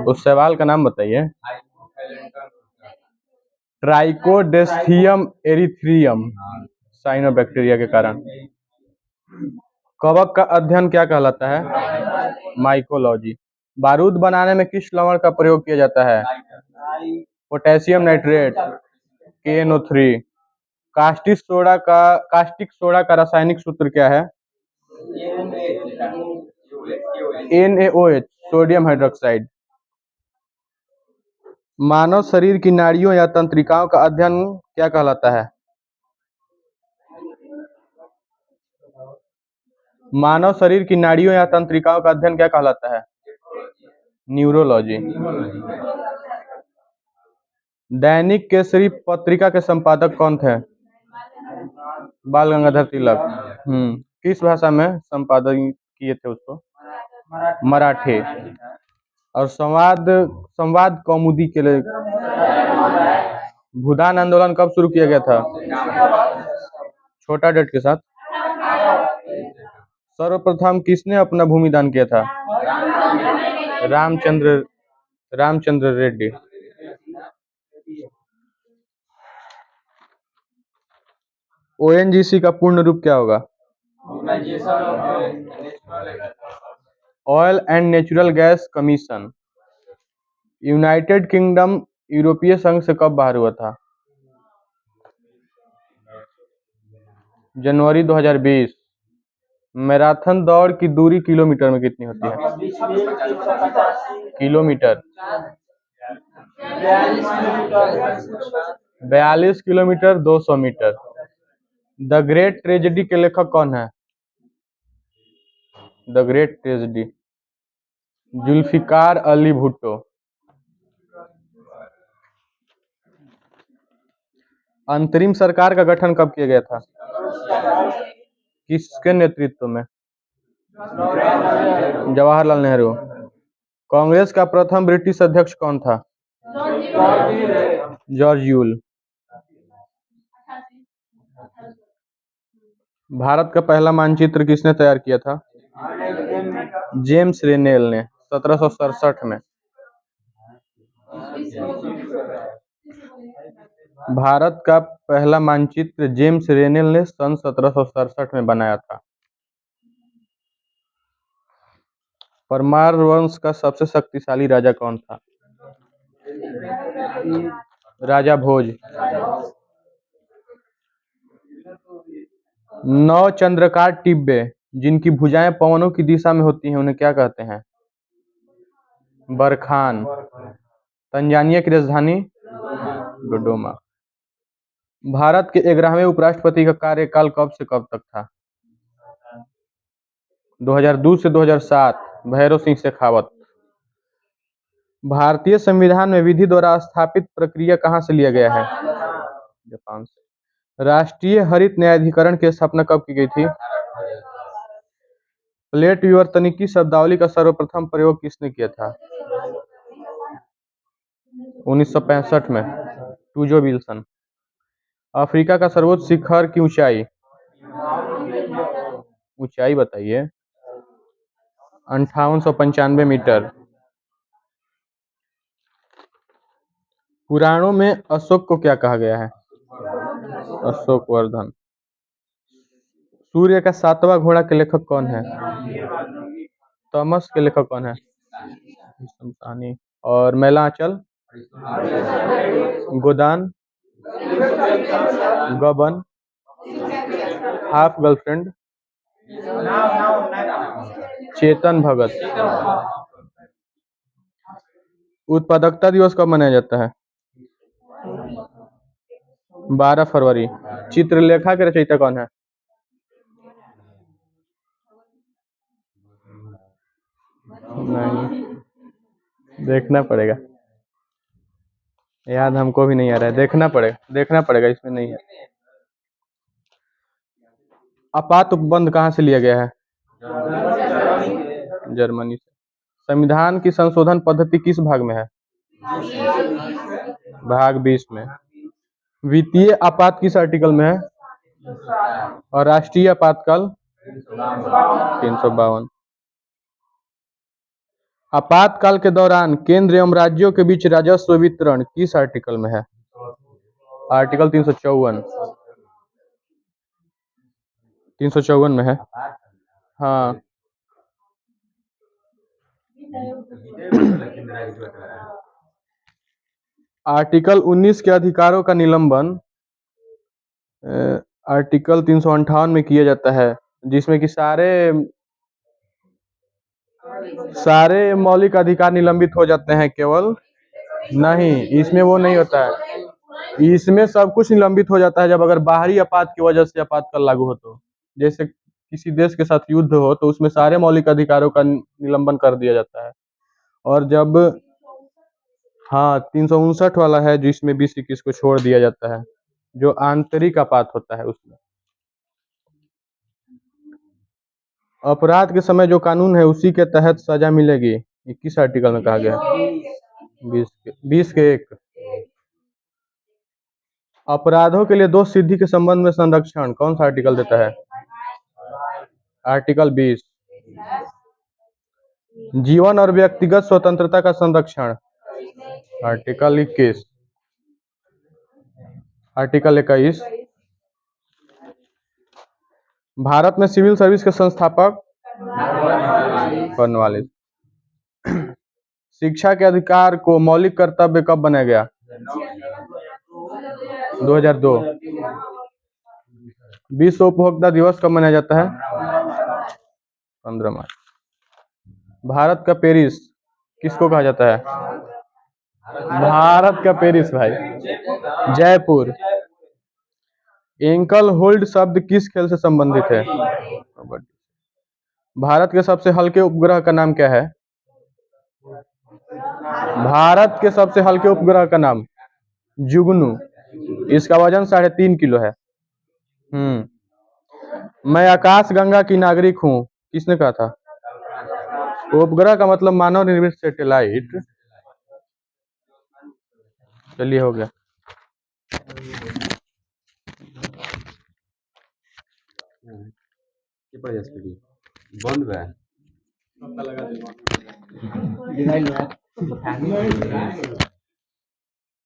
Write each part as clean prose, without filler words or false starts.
उस सवाल का नाम बताइए। ट्राइकोडेस्थियम एरिथ्रियम साइनोबैक्टीरिया के कारण। कवक का अध्ययन क्या कहलाता है? माइकोलॉजी। बारूद बनाने में किस लवण का प्रयोग किया जाता है? Potassium nitrate, KNO3। Caustic soda का रासायनिक सूत्र क्या है? NaOH, sodium hydroxide. मानव शरीर की नाड़ियों या तंत्रिकाओं का अध्ययन क्या कहलाता है? मानव शरीर की नाड़ियों या तंत्रिकाओं का अध्ययन क्या कहलाता है? न्यूरोलॉजी। दैनिक केसरी पत्रिका के संपादक कौन थे? बाल गंगाधर तिलक। किस भाषा में संपादन किए थे उसको? मराठी। और संवाद कौमुदी के लिए भूदान आंदोलन कब शुरू किया गया था? छोटा डेट के साथ। सर्वप्रथम किसने अपना भूमिदान किया था? रामचंद्र रेड्डी। ONGC का पूर्ण रूप क्या होगा? Oil and natural gas commission. United kingdom यूरोपीय संघ से कब बाहर हुआ था? जनवरी 2020। मैराथन दौड़ की दूरी किलोमीटर में कितनी होती है? Kilometre. 42 kilometre 200 metre. The great tragedy के लेखक कौन है? The great tragedy, Zulfikar Ali Bhutto. अंतरिम सरकार का गठन कब किया गया था? किसके नेतृत्व में? जवाहरलाल नेहरू। कांग्रेस का प्रथम ब्रिटिश अध्यक्ष कौन था? George Yule. भारत का पहला मानचित्र किसने तैयार किया था? जेम्स रेनेल ने 1767 में। भारत का पहला मानचित्र जेम्स रेनेल ने सन 1767 में बनाया था। परमार वंश का सबसे शक्तिशाली राजा कौन था? राजा भोज। 9 चंद्रकार टिब्बे जिनकी भुजाएं पवनों की दिशा में होती हैं उन्हें क्या कहते हैं? बरखान। तंजानिया की राजधानी डोडोमा। भारत के 11वें उपराष्ट्रपति का कार्यकाल कब से कब तक था? 2002 से 2007, भैरव सिंह शेखावत। भारतीय संविधान में विधि द्वारा स्थापित प्रक्रिया कहाँ से लिया गया है? जापान से। राष्ट्रीय हरित न्यायाधिकरण की स्थापना कब की गई थी? प्लेट विवर्तनिकी शब्दावली का सर्वप्रथम प्रयोग किसने किया था? 1965 में, टूजो विल्सन। अफ्रीका का सर्वोच्च शिखर की ऊंचाई बताइए। 5895 मीटर। पुराणों में अशोक को क्या कहा गया है? अशोकवर्धन। सूर्य का 7वां घोड़ा के लेखक कौन है? तमस के लेखक कौन है? शमसानी। और मैलांचल, गोदान, गबन, हाफ गर्लफ्रेंड, चेतन भगत। उत्पादकता दिवस कब मनाया जाता है? 12 फरवरी। चित्रलेखा के रचयिता कौन है? नहीं, देखना पड़ेगा, याद हमको भी नहीं आ रहा है, देखना पड़ेगा इसमें नहीं है। आपात उपबंध कहाँ से लिया गया है? जर्मनी से। संविधान की संशोधन पद्धति किस भाग में है? भाग 20 में। वित्तीय आपात किस आर्टिकल में है? और राष्ट्रीय आपातकाल 352। आपातकाल के दौरान केंद्र एवं राज्यों के बीच राजस्व वितरण किस आर्टिकल में है? आर्टिकल 354। 354 में है। हाँ। आर्टिकल 19 के अधिकारों का निलंबन आर्टिकल 358 में किया जाता है, जिसमें कि सारे मौलिक अधिकार निलंबित हो जाते हैं। केवल नहीं, इसमें वो नहीं होता है। इसमें सब कुछ निलंबित हो जाता है जब अगर बाहरी आपात की वजह से आपातकाल लागू हो तो। जैसे किसी देश के साथ युद्ध हो तो उसमें सारे मौलिक अधिकारों का निलंबन कर दिया जाता है। और जब हाँ, 359 वाला है जिसमें 20-21 को छोड़ दिया जाता है, जो आंतरिक आपात होता है उसमें। अपराध के समय जो कानून है उसी के तहत सजा मिलेगी, ये किस आर्टिकल में कहा गया है? 20 के 1। अपराधों के लिए दोष सिद्धि के संबंध में संरक्षण कौन सा आर्टिकल देता है? आर्टिकल 20। जीवन और व्यक्तिगत स्वतंत्रता का संरक्षण आर्टिकल 21। आर्टिकल 21। भारत में सिविल सर्विस के संस्थापक कॉर्नवालिस। शिक्षा के अधिकार को मौलिक कर्तव्य कब बनाया गया? 2002। विश्व उपभोक्ता दिवस कब मनाया जाता है? 15 मार्च। भारत का पेरिस किसको कहा जाता है? भारत का पेरिस भाई, जयपुर। एंकल होल्ड शब्द किस खेल से संबंधित है? भारत के सबसे हल्के उपग्रह का नाम क्या है? भारत के सबसे हल्के उपग्रह का नाम जुगनू। इसका वजन 3.5 किलो है। मैं आकाश गंगा की नागरिक हूँ, किसने कहा था? उपग्रह का मतलब मानव निर्मित सैटेलाइट। चलिए, हो गया। बंद बा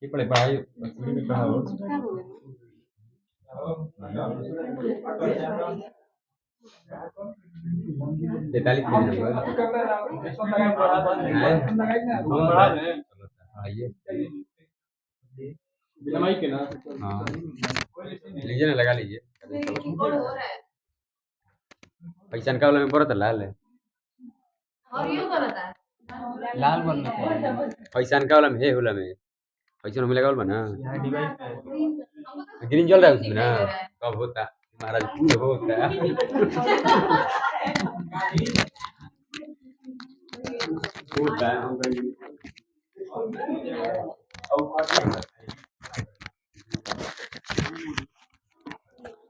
ये पड़े पढ़ाई में कहा हो 43 लीजिए ना, लगा लीजिए। पैसा का वाला में पड़ता लाल है और ये करता लाल बनना पैसा का वाला में है होला में पैसा में लगा वाला ना ग्रीन जल रहा है उसमें ना। कब होता महाराज पूरे होता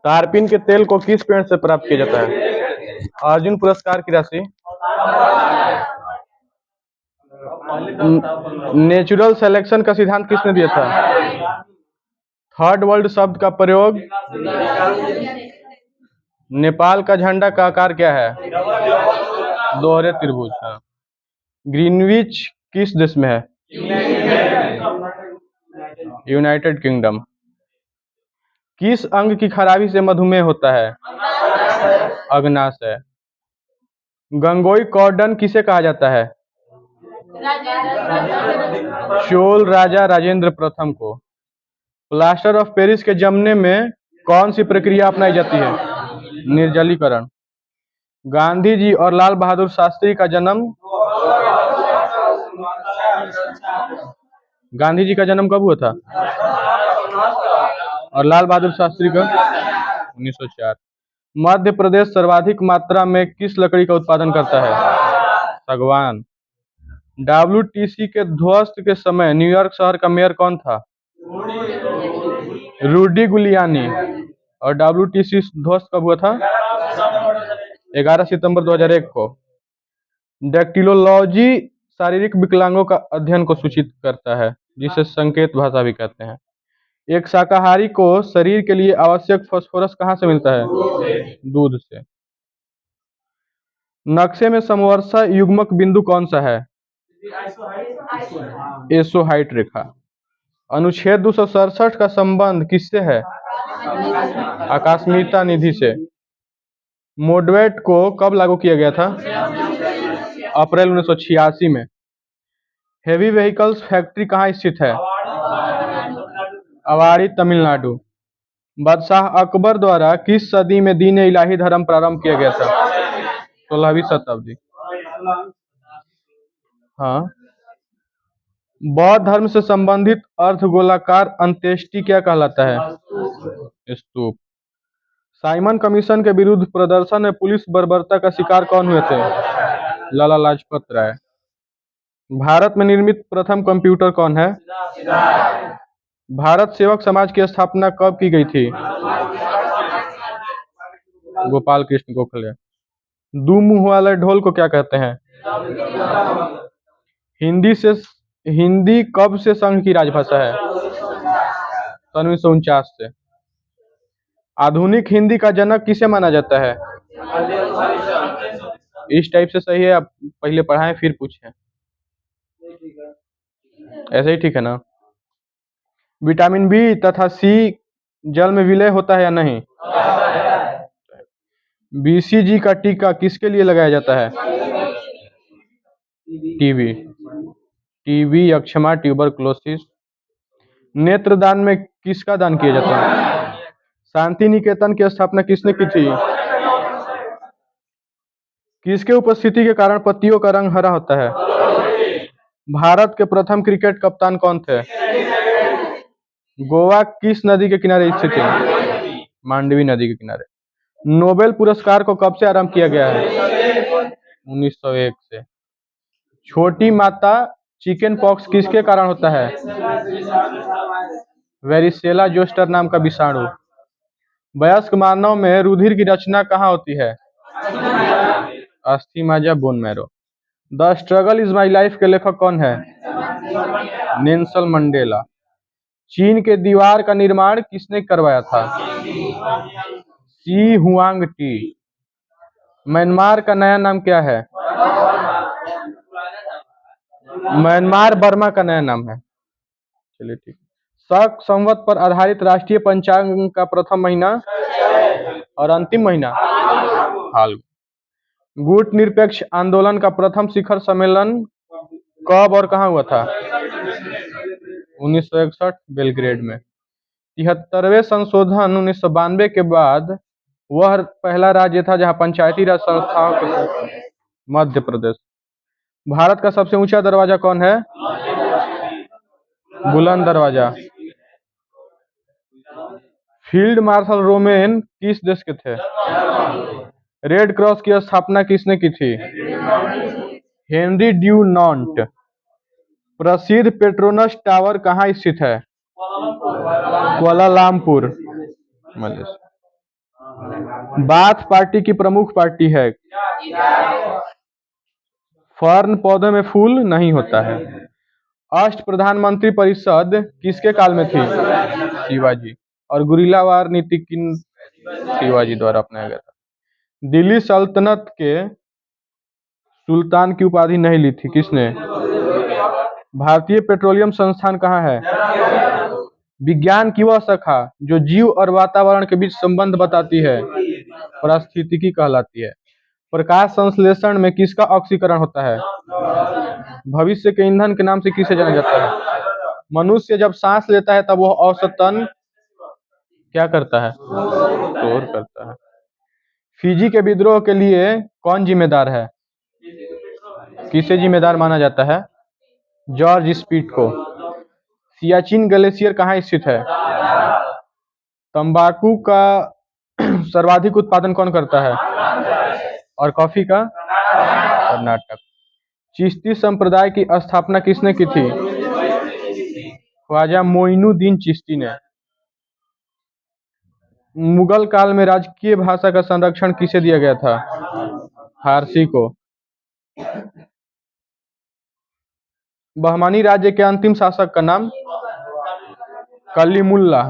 तारपीन के तेल को किस पेड़ से प्राप्त किया जाता है? अर्जुन पुरस्कार की राशि नेचुरल सिलेक्शन का सिद्धांत किसने दिया था? थर्ड वर्ल्ड शब्द का प्रयोग नेपाल का झंडा का आकार क्या है? दोहरे त्रिभुज। ग्रीनविच किस देश में है? United kingdom. किस अंग की खराबी से मधुमेह होता है? अग्नाशय। गंगोई कॉर्डन किसे कहा जाता है? चोल राजा राजेंद्र प्रथम को। प्लास्टर ऑफ पेरिस के जमने में कौन सी प्रक्रिया अपनाई जाती है? निर्जलीकरण। गांधी जी और लाल बहादुर शास्त्री का जन्म गांधी जी का जन्म कब हुआ था? और लाल बहादुर शास्त्री का 1904। मध्य प्रदेश सर्वाधिक मात्रा में किस लकड़ी का उत्पादन करता है? सागवान। WTC के ध्वस्त के समय न्यूयॉर्क शहर का मेयर कौन था? रूडी गुलियानी। और WTC ध्वस्त कब हुआ था? 11 सितंबर 2001 को। डेक्टिलोलॉजी शारीरिक विकलांगों का अध्ययन को सूचित करता है, जिसे संकेत भाषा भी कहते हैं। एक शाकाहारी को शरीर के लिए आवश्यक फास्फोरस कहाँ से मिलता है? दूध से। नक्शे में समवर्षा युग्मक बिंदु कौन सा है? एसोहाइट रेखा। अनुच्छेद 267 का संबंध किससे है? आकस्मिकता निधि से। मोडवेट को कब लागू किया गया था? अप्रैल 1986 में। हेवी व्हीकल्स फैक्ट्री कहाँ स्थित है? अवारी, तमिलनाडु। बादशाह अकबर द्वारा किस सदी में दीन इलाही धर्म प्रारंभ किया गया था? 16वीं शताब्दी। हाँ। बौद्ध धर्म से संबंधित अर्धगोलाकार अंत्येष्टि क्या कहलाता है? स्तूप। साइमन कमीशन के विरुद्ध प्रदर्शन में पुलिस बर्बरता का शिकार कौन हुए थे? लाला लाजपत राय। भारत में निर्मित प्रथम कंप्यूटर कौन है? भारत सेवक समाज की स्थापना कब की गई थी? गोपाल कृष्ण गोखले। दो मुंह वाले ढोल को क्या कहते हैं? हिंदी कब से संघ की राजभाषा है? 1949 से। आधुनिक हिंदी का जनक किसे माना जाता है? इस टाइप से सही है, आप पहले पढ़ाएं फिर पूछें। ऐसे ही ठीक है ना? विटामिन बी तथा सी जल में विलय होता है या नहीं? बीसीजी का टीका किसके लिए लगाया जाता है? टीबी, यक्ष्मा, ट्यूबरक्लोसिस। नेत्रदान में किसका दान किया जाता है? शांति निकेतन की स्थापना किसने की थी? किसके उपस्थिति के कारण पत्तियों का रंग हरा होता है? भारत के प्रथम क्रिकेट कप्तान कौन थे? गोवा किस नदी के किनारे स्थित है? मांडवी नदी के किनारे। नोबेल पुरस्कार को कब से आरंभ किया गया है? 1901 से। छोटी माता चिकन पॉक्स किसके कारण होता है? वेरिसेला जोस्टर नाम का विषाणु। वयस्क मानव में रुधिर की रचना कहाँ होती है? अस्थि मज्जा, bone marrow. The struggle is my life के लेखक कौन है? Nelson Mandela. चीन के दीवार का निर्माण किसने करवाया था? She Huang T. म्यांमार का नया नाम क्या है? म्यांमार बर्मा का नया नाम है। चलिए ठीक। शक संवत पर आधारित राष्ट्रीय पंचांग का प्रथम महीना और अंतिम महीना फाल्गुन। गुट निरपेक्ष आंदोलन का प्रथम शिखर सम्मेलन कब और कहाँ हुआ था? 1961 बेलग्रेड में। 73वें संशोधन 1992 के बाद वह पहला राज्य था जहां पंचायती राज संस्थाओं के मध्य प्रदेश। भारत का सबसे ऊंचा दरवाजा कौन है? बुलंद दरवाजा। फील्ड मार्शल रोमेन किस देश के थे? रेड क्रॉस की स्थापना किसने की थी? हेनरी ड्यूनांट। प्रसिद्ध पेट्रोनस टावर कहाँ स्थित है? Kuala Lumpur, Malaysia. बाथ पार्टी की प्रमुख पार्टी है। फर्न पौधे में फूल नहीं होता है। अष्ट प्रधानमंत्री परिषद किसके काल में थी? शिवाजी। और गुरिल्ला वार नीति किन शिवाजी द्वारा अपनाया गया था। दिल्ली सल्तनत के सुल्तान की उपाधि नहीं ली थी, किसने? भारतीय पेट्रोलियम संस्थान कहाँ है? विज्ञान की वह शाखा जो जीव और वातावरण के बीच संबंध बताती है पारिस्थितिकी कहलाती है। प्रकाश संश्लेषण में किसका ऑक्सीकरण होता है? भविष्य के ईंधन के नाम से किसे जाना जाता है? मनुष्य जब सांस लेता है तब वह औसतन क्या करता है? शोर करता है। फिजी के विद्रोह के लिए कौन जिम्मेदार है? किसे जिम्मेदार माना जाता है? जॉर्ज स्पीट को। सियाचिन ग्लेशियर कहाँ स्थित है? तंबाकू का सर्वाधिक उत्पादन कौन करता है? और कॉफी का? कर्नाटक। चिश्ती संप्रदाय की स्थापना किसने की थी? ख्वाजा मोइनुद्दीन चिश्ती ने। मुगल काल में राजकीय भाषा का संरक्षण किसे दिया गया था? फारसी को। बहमानी राज्य के अंतिम शासक का नाम? कलीमुल्ला।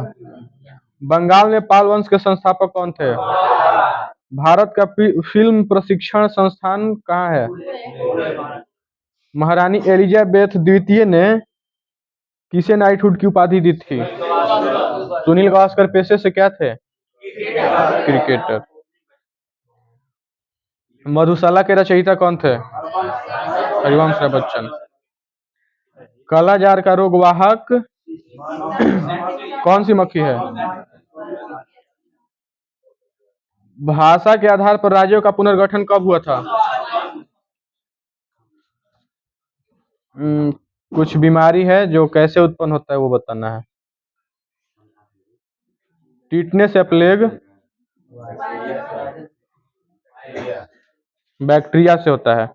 बंगाल में पाल वंश के संस्थापक कौन थे? भारत का फिल्म प्रशिक्षण संस्थान कहाँ है? महारानी एलिजाबेथ द्वितीय ने किसे नाइटहुड की उपाधि दी थी? सुनील गावस्कर पेशे से क्या थे? क्रिकेटर। मधुशाला के रचयिता कौन थे? हरिवंश राय बच्चन। कालाजार का रोग वाहक कौन सी मक्खी है? भाषा के आधार पर राज्यों का पुनर्गठन कब हुआ था? कुछ बीमारी है जो कैसे उत्पन्न होता है वो बताना है। टिटनेस या प्लेग बैक्टीरिया से होता है।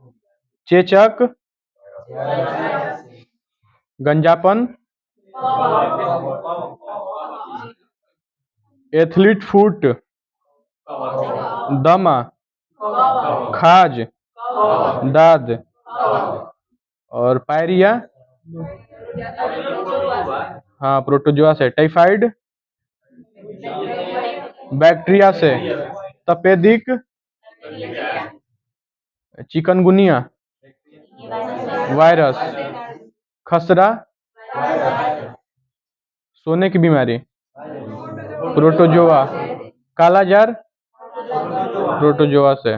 चेचक, गंजापन, एथलीट फुट, दमा, खाज, दाद और पायरिया। हाँ, प्रोटोजोआ से। टाइफाइड बैक्टीरिया से। तपेदिक चिकनगुनिया वायरस। खसरा सोने की बीमारी प्रोटोजोआ। कालाजार प्रोटोजोआ से।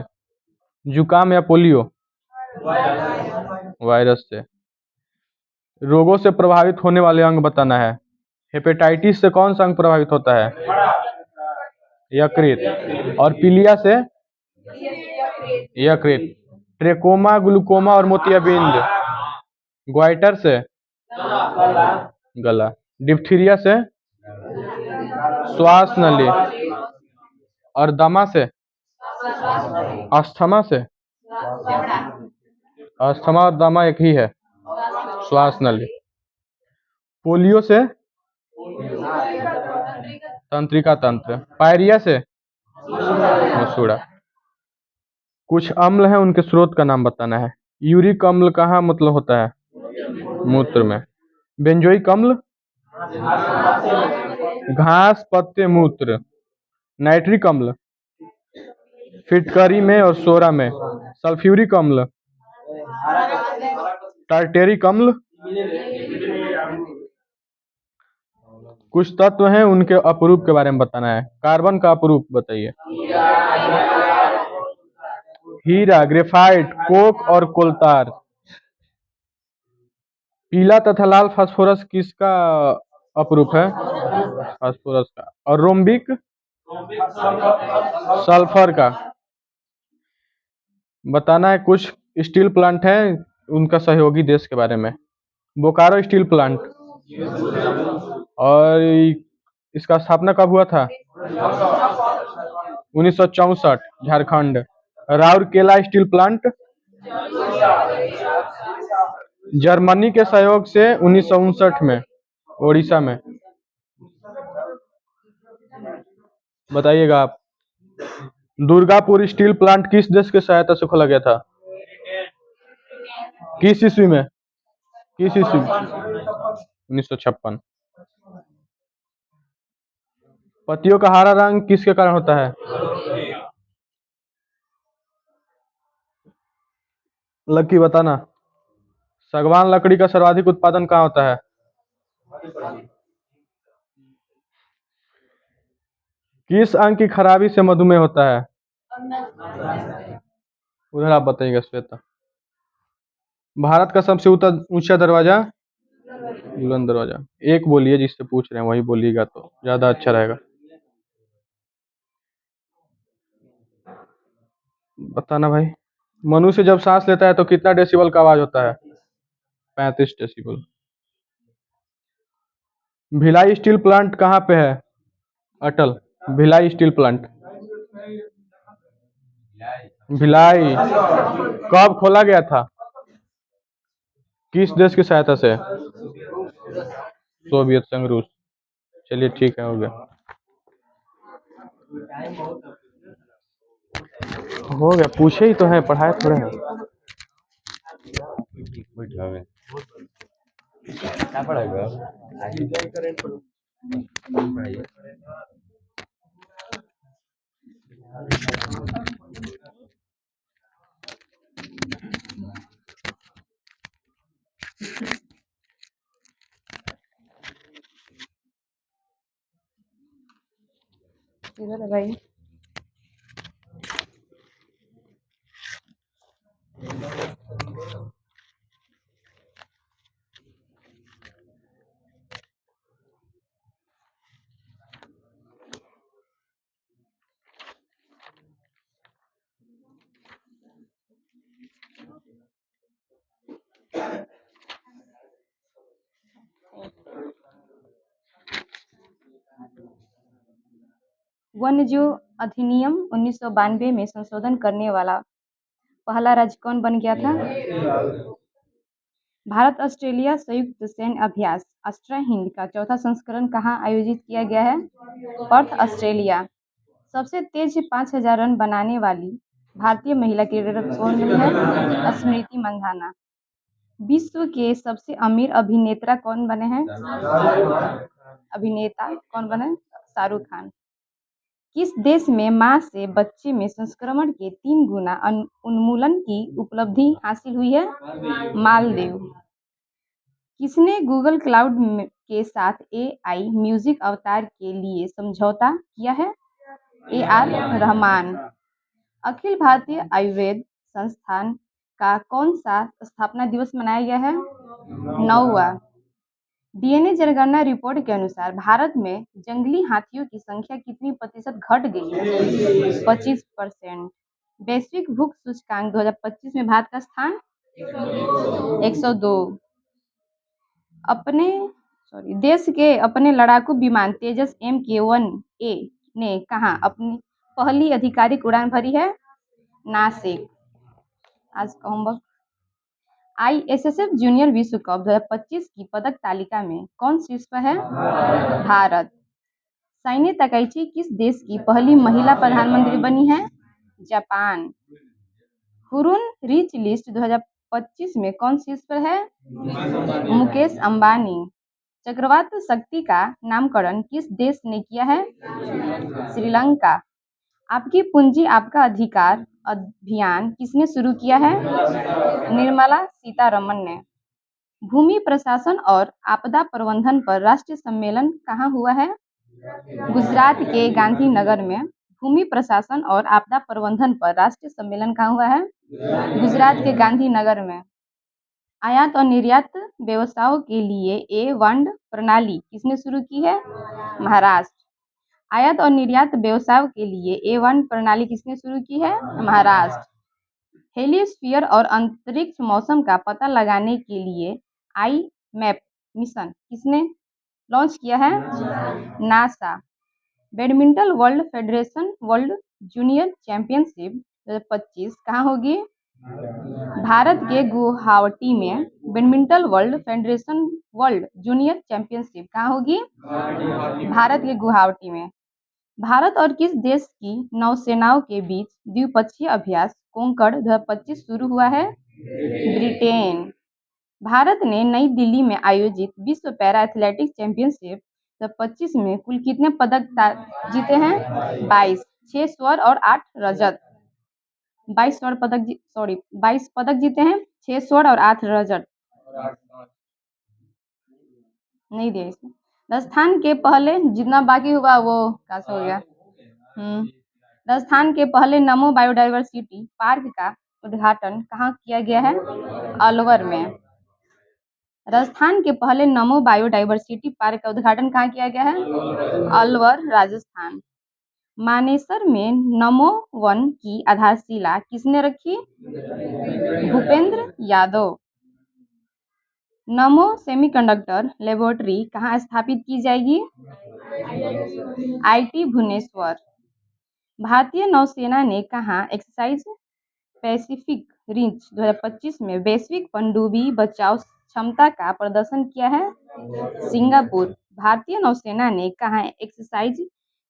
जुकाम या पोलियो वायरस से। रोगों से प्रभावित होने वाले अंग बताना है। हेपेटाइटिस से कौन सा अंग प्रभावित होता है? यकृत। और पीलिया से? यकृत। ट्रेकोमा, ग्लूकोमा और मोतियाबिंद ग्वाइटर से? गला। डिप्थीरिया से? श्वास नली। और दमा से? अस्थमा से? अस्थमा और दमा एक ही है, श्वास नली। पोलियो से? तंत्रिका तंत्र। पायरिया से? मसूड़ा। कुछ अम्ल हैं, उनके स्रोत का नाम बताना है। यूरिक अम्ल कहाँ मतलब होता है? मूत्र में। बेंजोइक अम्ल? घास, पत्ते, मूत्र। नाइट्रिक अम्ल? फिटकरी में और सोरा में। सल्फ्यूरिक अम्ल? टार्टेरिक अम्ल? कुछ तत्व हैं, उनके अपरूप के बारे में बताना है। कार्बन का अपरूप बताइए। हीरा, ग्रेफाइट, कोक और कोलतार। पीला तथा लाल फास्फोरस किसका अपरूप है? फास्फोरस का। और रोम्बिक? सल्फर का। बताना है कुछ स्टील प्लांट है, उनका सहयोगी देश के बारे में। Bokaro steel plant. और इसका स्थापना कब हुआ था? 1964 Jharkhand. Rourkela steel plant Germany के सहयोग से 1959 में ओडिशा में। बताइएगा आप। दुर्गापुर स्टील प्लांट किस देश की सहायता से खोला गया था? किस ईस्वी में? किस ईस्वी? 1956। पत्तियों का हरा रंग किसके कारण होता है? लकी बताना। सागवान लकड़ी का सर्वाधिक उत्पादन कहाँ होता है? किस अंग की खराबी से मधुमेह होता है? उधर आप बताइएगा श्वेता। भारत का सबसे ऊंचा दरवाजा? बुलंद दरवाजा। एक बोलिए, जिससे पूछ रहे हैं वही बोलिएगा तो ज्यादा अच्छा रहेगा। बताना भाई। मनुष्य जब सांस लेता है तो कितना डेसिबल का आवाज होता है? 35 डेसिबल। भिलाई स्टील प्लांट कहाँ पे है? अटल। भिलाई स्टील प्लांट भिलाई कब खोला गया था? किस देश की सहायता से? सोवियत संघ, रूस। चलिए ठीक है, हो गया। हो गया, पूछे ही तो है, पढ़ाए थोड़े हैं। क्या पढ़ाएगा? इधर है भाई। वन्यजीव अधिनियम 1992 में संशोधन करने वाला पहला राज्य कौन बन गया था? भारत ऑस्ट्रेलिया संयुक्त सैन्य अभ्यास अस्ट्रा हिंद का चौथा संस्करण कहाँ आयोजित किया गया है? Perth, Australia. सबसे तेज 5000 रन बनाने वाली भारतीय महिला क्रिकेटर कौन बनी है? स्मृति मंधाना। विश्व के सबसे अमीर अभिनेता कौन बने हैं? शाहरुख खान। किस देश में मां से बच्चे में संक्रमण के 3 गुना उन्मूलन की उपलब्धि हासिल हुई है? मालदीव। किसने गूगल क्लाउड के साथ AI म्यूजिक अवतार के लिए समझौता किया है? AR रहमान। अखिल भारतीय आयुर्वेद संस्थान का कौन सा स्थापना दिवस मनाया गया है? 9वां। DNA जनगणना रिपोर्ट के अनुसार भारत में जंगली हाथियों की संख्या कितनी प्रतिशत घट गई है? 25%। वैश्विक भूख सूचकांक 2025 में भारत का स्थान 102। देश के अपने लड़ाकू विमान तेजस MK-1A ने कहाँ अपनी पहली आधिकारिक उड़ान भरी है? नासिक। आज का होमवर्क। ISSF जूनियर विश्व कप 2025 की पदक तालिका में कौन शीर्ष पर है? भारत। साइने तकाइची किस देश की पहली महिला प्रधानमंत्री बनी है? जापान। हुरुन रिच लिस्ट 2025 में कौन शीर्ष पर है? मुकेश अंबानी। चक्रवात शक्ति का नामकरण किस देश ने किया है? श्रीलंका। आपकी पूंजी आपका अधिकार अभियान किसने शुरू किया है? निर्मला सीतारमण ने। भूमि प्रशासन और आपदा प्रबंधन पर राष्ट्रीय सम्मेलन कहाँ हुआ है? गुजरात के गांधीनगर में। भूमि प्रशासन और आपदा प्रबंधन पर राष्ट्रीय सम्मेलन कहाँ हुआ है? गुजरात के गांधीनगर में। आयात और निर्यात व्यवसायों के लिए A1 प्रणाली किसने शुरू की है? महाराष्ट्र। आयात और निर्यात व्यवसायों के लिए A1 प्रणाली किसने शुरू की है? महाराष्ट्र। हेलियोस्फीयर और अंतरिक्ष मौसम का पता लगाने के लिए IMAP मिशन किसने लॉन्च किया है? NASA. Badminton world federation world junior championship 2025 कहाँ होगी? भारत के गुवाहाटी में। Badminton world federation world junior championship कहाँ होगी? भारत के गुवाहाटी में। भारत और किस देश की नौसेनाओं के बीच द्विपक्षीय अभ्यास कोंकण 2025 शुरू हुआ है? ब्रिटेन। भारत ने नई दिल्ली में आयोजित विश्व पैरा एथलेटिक्स चैंपियनशिप 2025 में कुल कितने पदक जीते हैं? 22। 6 स्वर्ण और 8 रजत। 22 पदक जीते हैं, 6 स्वर्ण और 8 रजत। नहीं दिया इसमें। राजस्थान के पहले जितना बाकी हुआ वो कैसे हो गया? राजस्थान के पहले नमो बायोडायवर्सिटी पार्क का उद्घाटन कहाँ किया गया है? अलवर में। राजस्थान के पहले नमो बायोडायवर्सिटी पार्क का उद्घाटन कहाँ किया गया है? अलवर, राजस्थान। मानेसर में नमो वन की आधारशिला किसने रखी? भूपेंद्र यादव। नमो सेमीकंडक्टर लेबोरेटरी कहाँ स्थापित की जाएगी? IIT भुवनेश्वर। भारतीय नौसेना ने कहाँ एक्सरसाइज पैसिफिक रिंच 2025 में वैश्विक पनडुब्बी बचाव क्षमता का प्रदर्शन किया है? सिंगापुर। भारतीय नौसेना ने कहाँ एक्सरसाइज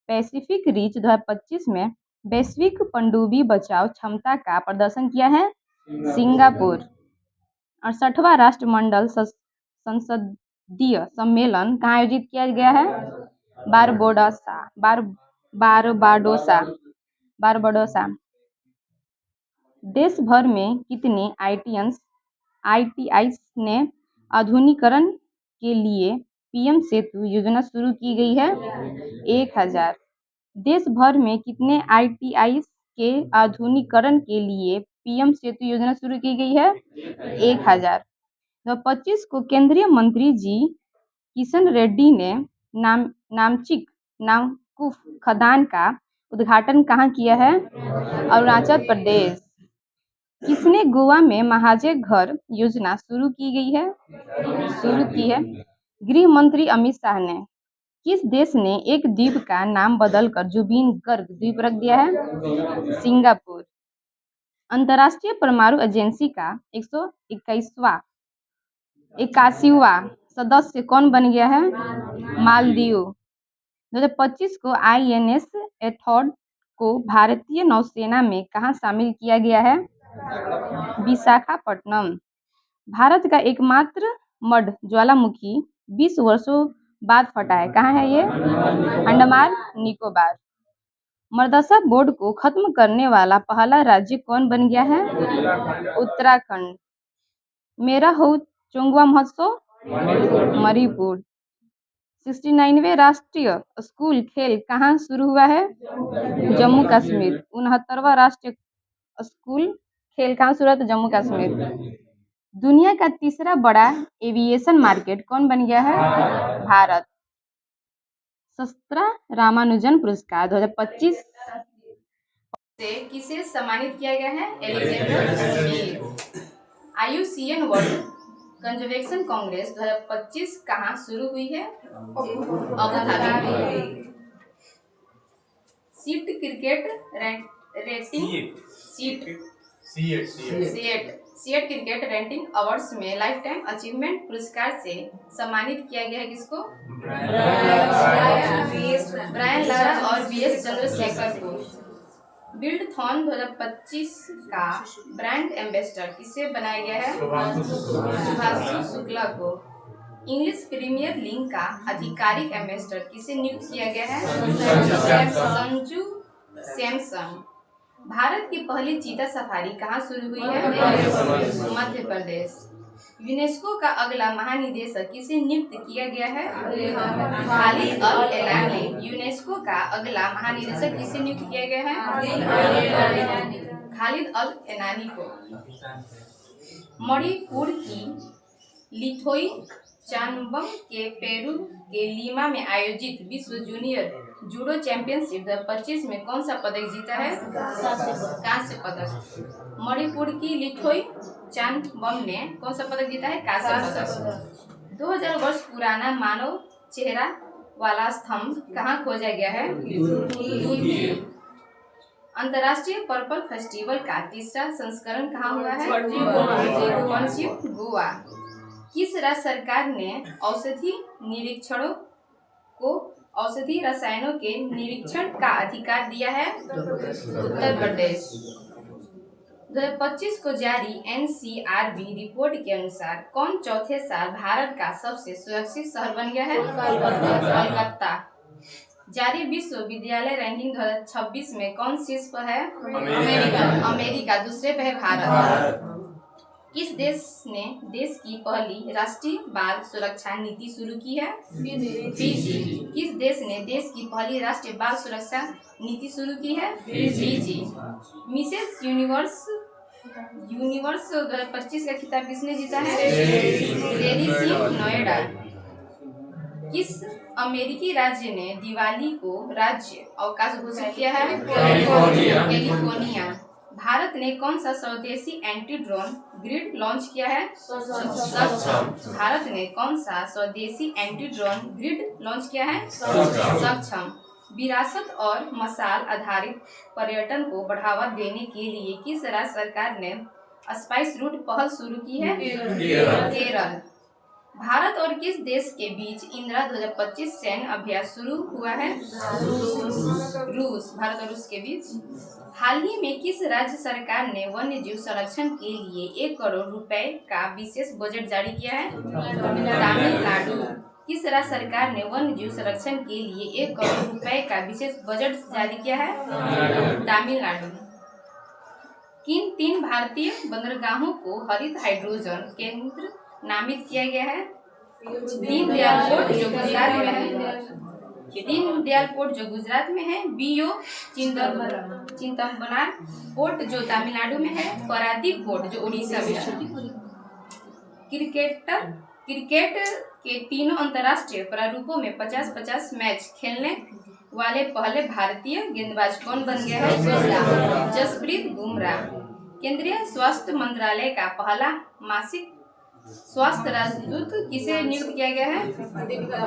पैसिफिक रिंच 2025 में वैश्विक पनडुब्बी बचाव क्षमता का प्रदर्शन किया है? सिंगापुर। 68वां राष्ट्रमंडल संसदीय सम्मेलन कहाँ आयोजित किया गया है? बारबाडोसा। देश भर में कितने ITIs ने आधुनिकीकरण के लिए PM सेतु योजना शुरू की गई है? 1000। देश भर में कितने ITI के आधुनिकीकरण के लिए PM सेतु योजना शुरू की गई है? 1000। 2025 को केंद्रीय मंत्री जी किशन रेड्डी ने नामचिक नामकुफ खदान का उद्घाटन कहाँ किया है? अरुणाचल प्रदेश। किसने गोवा में महाजय घर योजना शुरू की है? गृह मंत्री अमित शाह ने। किस देश ने एक द्वीप का नाम बदलकर जुबिन गर्ग द्वीप रख दिया है? सिंगापुर। अंतर्राष्ट्रीय परमाणु एजेंसी का 181वां सदस्य कौन बन गया है? मालदीव। 2025 को INS एथोड को भारतीय नौसेना में कहाँ शामिल किया गया है? विशाखापट्टनम। भारत का एकमात्र मड ज्वालामुखी 20 वर्षों बाद फटा है, कहाँ है ये? अंडमान निकोबार। मदरसा बोर्ड को खत्म करने वाला पहला राज्य कौन बन गया है? उत्तराखंड। मेरा हो चोंगवा महोत्सव मणिपुर। 69वें राष्ट्रीय स्कूल खेल कहाँ शुरू हुआ है? जम्मू कश्मीर। 69वां राष्ट्रीय स्कूल खेल कहाँ शुरू हुआ था? जम्मू कश्मीर। दुनिया का तीसरा बड़ा एविएशन मार्केट कौन बन गया है? भारत। शास्त्रा रामानुजन पुरस्कार 2025 से किसे सम्मानित किया गया है? Elizabeth. IUCN world conservation Congress 2025 कहाँ शुरू हुई है? Abu Dhabi. Seat cricket rating CEAT cricket rating awards में लाइफ टाइम अचीवमेंट पुरस्कार से सम्मानित किया गया है किसको? ब्रायन लारा और BS चंद्रशेखर को। बिल्डथॉन 2025 का ब्रांड एम्बेसडर किसे बनाया गया है? शुभांशु शुक्ला को। इंग्लिश प्रीमियर लीग का आधिकारिक एम्बेसडर किसे नियुक्त किया गया है? संजू सैमसन। भारत की पहली चीता सफारी कहाँ शुरू हुई है? मध्य प्रदेश। यूनेस्को का अगला महानिदेशक किसे नियुक्त किया गया है? खालिद अल एलानी। यूनेस्को का अगला महानिदेशक किसे नियुक्त किया गया है? खालिद अल एलानी को। मणिपुर की लिथोई चानबम के पेरू के लीमा में आयोजित विश्व जूनियर जूडो चैंपियनशिप 2025 में कौन सा पदक जीता है? कांस्य पदक। मणिपुर की लिथोई चानबम ने कौन सा पदक जीता है? कांस्य पदक। 2000 वर्ष पुराना मानव चेहरा वाला स्तंभ कहाँ खोजा गया है? दूधी। अंतर्राष्ट्रीय पर्पल फेस्टिवल का तीसरा संस्करण कहाँ हुआ है? पणजी, गोवा। किस राज्य सरकार ने औषधि निरीक्षणों को औषधि रसायनों के निरीक्षण का अधिकार दिया है? उत्तर प्रदेश। 2025 को जारी NCRB रिपोर्ट के अनुसार कौन चौथे साल भारत का सबसे सुरक्षित शहर बन गया है? कोलकाता। जारी विश्वविद्यालय रैंकिंग 2026 में कौन शीर्ष पर है? अमेरिका। दूसरे पे है भारत। किस देश ने देश की पहली राष्ट्रीय बाल सुरक्षा नीति शुरू की है? फिजी। किस देश ने देश की पहली राष्ट्रीय बाल सुरक्षा नीति शुरू की है? फिजी। मिसेस यूनिवर्स 2025 का खिताब किसने जीता है? शेरी सिंह नोएडा। किस अमेरिकी राज्य ने दिवाली को राज्य अवकाश घोषित किया है? कैलिफोर्निया। भारत ने कौन सा स्वदेशी एंटी ड्रोन ग्रिड लॉन्च किया है? सक्षम। भारत ने कौन सा स्वदेशी एंटी ड्रोन ग्रिड लॉन्च किया है? सक्षम। विरासत और मसाल आधारित पर्यटन को बढ़ावा देने के लिए किस राज्य सरकार ने स्पाइस रूट पहल शुरू की है? केरल। भारत और किस देश के बीच इंदिरा 2025 सैन्य अभ्यास शुरू हुआ है? रूस। भारत और रूस के बीच। हाल ही में किस राज्य सरकार ने वन्यजीव संरक्षण के लिए 1 करोड़ रुपए का विशेष बजट जारी किया है? तमिलनाडु। किस राज्य सरकार ने वन्यजीव संरक्षण के लिए 1 करोड़ रुपए का विशेष बजट जारी किया है? तमिलनाडु। किन 3 भारतीय बंदरगाहों को हरित हाइड्रोजन केंद्र नामित किया गया है? दीनदयाल पोर्ट जो गुजरात में है। कि दीनदयाल पोर्ट जो गुजरात में है, बीओ चिंतम्बरा पोर्ट जो तमिलनाडु में है, पारादीप पोर्ट जो उड़ीसा में है। क्रिकेट के तीनों अंतर्राष्ट्रीय प्रारूपों में 50-50 मैच खेलने वाले पहले भारतीय गेंदबाज कौन बन गए हैं? जसप्रीत बुमराह। केंद्रीय स्वास्थ्य मंत्रालय का पहला मासिक स्वास्थ्य राजदूत किसे नियुक्त किया गया है? दीपिका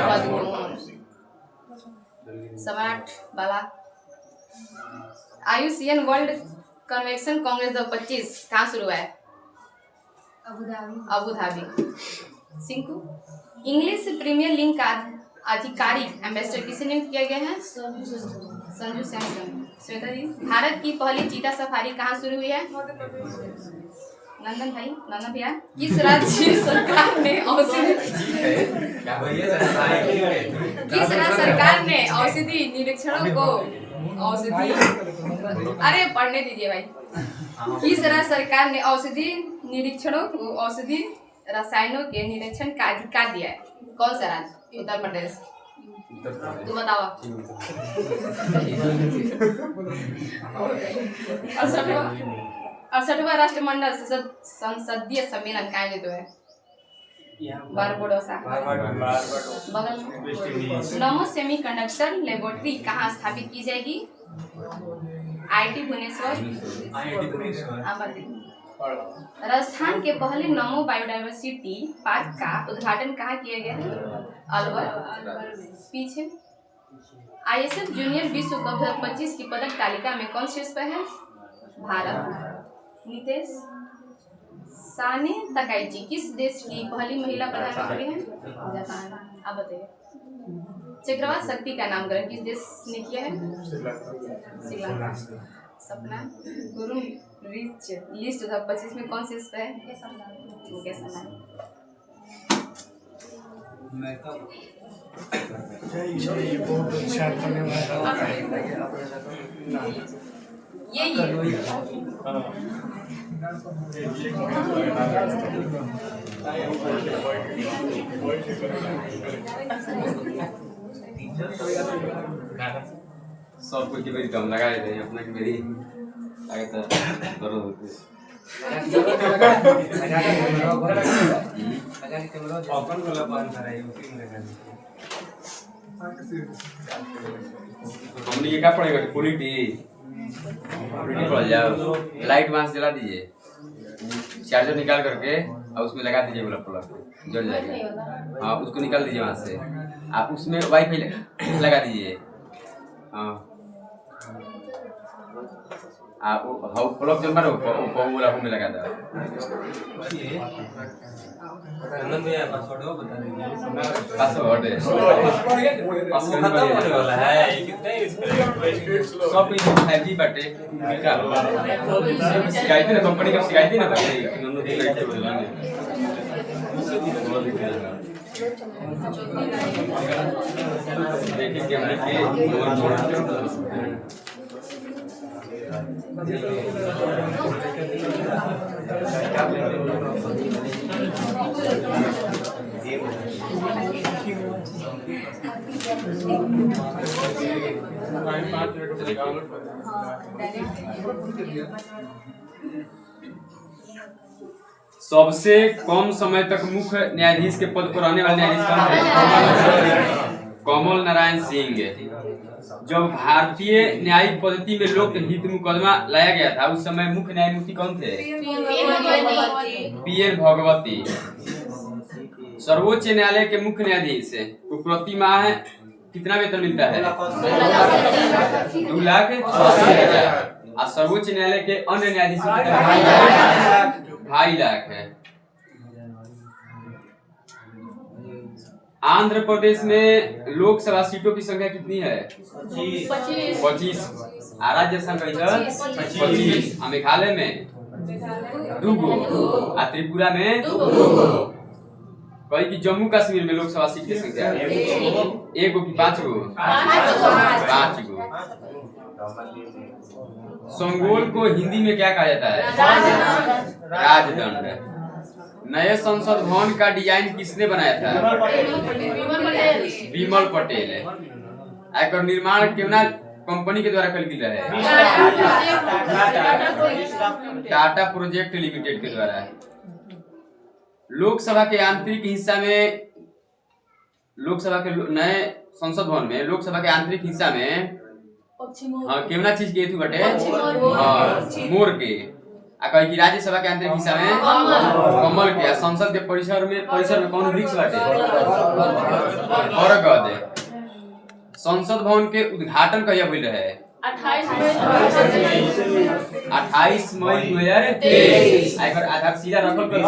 पादुकोण। सम्राट बाला। आयुषियन वर्ल्ड कन्वेंशन कांग्रेस 2025 कहाँ शुरू हुआ है? Abu Dhabi. सिंकू। इंग्लिश प्रीमियर लीग का आधिकारिक एम्बेसडर किसे नियुक्त किया गया है? संजू सैमसन। श्वेता जी। भारत की पहली चीता सफारी कहाँ शुरू हुई है? नंदन भैया। किस राज्य सरकार ने औषधि निरीक्षणों को अरे पढ़ने दीजिए भाई। किस राज्य सरकार ने औषधि निरीक्षणों को औषधि रसायनों के निरीक्षण का अधिकार दिया है? कौन सा राज्य? उत्तर प्रदेश। तू बताओ। 68वां राष्ट्रमंडल संसदीय सम्मेलन कहाँ आयोजित हुआ है? बारबाडोसा। नमो सेमीकंडक्टर लेबोरेटरी कहाँ स्थापित की जाएगी? आईआईटी भुवनेश्वर। राजस्थान के पहले नमो बायोडायवर्सिटी पार्क का उद्घाटन कहाँ किया गया है? अलवर। पीछे। आईएसएफ जूनियर विश्व कप 2025 की पदक तालिका में कौन शीर्ष पर है? भारत। नितेश। साने तकाइची किस देश की पहली महिला प्रधानमंत्री है? जापान। आप बताइए। चक्रवात शक्ति का नामकरण किस देश ने किया है? श्रीलंका। सपना। गुरु लिस्ट 2025 में कौन शीर्ष पर है? मुकेश अंबानी। सब कुछ की कम लगा देते हैं अपना की मेरी आगे तो दर्द होती है। हमने ये क्या पड़ेगा? पूरी टी पड़ जाओ। लाइट वहां से जला दीजिए, चार्जर निकाल करके और उसमें लगा दीजिए, बोला प्लग जल जाएगा। हाँ उसको निकाल दीजिए वहां से, आप उसमें वाईफाई लगा दीजिए। हाँ आप प्लग जल मारो बोला में लगा दो। पासवर्ड सब 5G बाटे शिकायत ना कंपनी का शिकायत ना देखिए कैमरे के सबसे कम समय तक मुख्य न्यायाधीश के पद पर रहने वाले न्यायाधीश कौन थे? कमल नारायण सिंह। जब भारतीय न्यायिक पद्धति में लोक हित मुकदमा लाया गया था उस समय मुख्य न्यायमूर्ति कौन थे? पीएन भगवती। सर्वोच्च न्यायालय के मुख्य न्यायाधीश को प्रति माह कितना वेतन मिलता है? 2,80,000। और सर्वोच्च न्यायालय के अन्य न्यायाधीश 2.5 लाख है। आंध्र प्रदेश में लोकसभा सीटों की संख्या कितनी है? 25। राज्य संख्या 25। मेघालय में 2 और त्रिपुरा में 2। कहीं की जम्मू कश्मीर में लोकसभा सीट की संख्या 1 की 5 गो? 5 गो। संगोल को हिंदी में क्या कहा जाता है? राजदंड। नए संसद भवन का डिजाइन किसने बनाया था? विमल पटेल। एकर निर्माण केवना कंपनी के द्वारा कल गेल रहे? टाटा प्रोजेक्ट लिमिटेड के द्वारा। लोकसभा के आंतरिक हिस्सा में, लोकसभा के नए संसद भवन में लोकसभा के आंतरिक हिस्सा में केवना चीज के बटे मोर के आ कहीं की राज्यसभा के आंतरिक हिस्सा में कमल के, संसद के परिसर में कौन वृक्ष बाटे? बरगद। संसद भवन के उद्घाटन कहिया भइल रहे? 28 मई 2023। एकर आधारशिला रखल गेल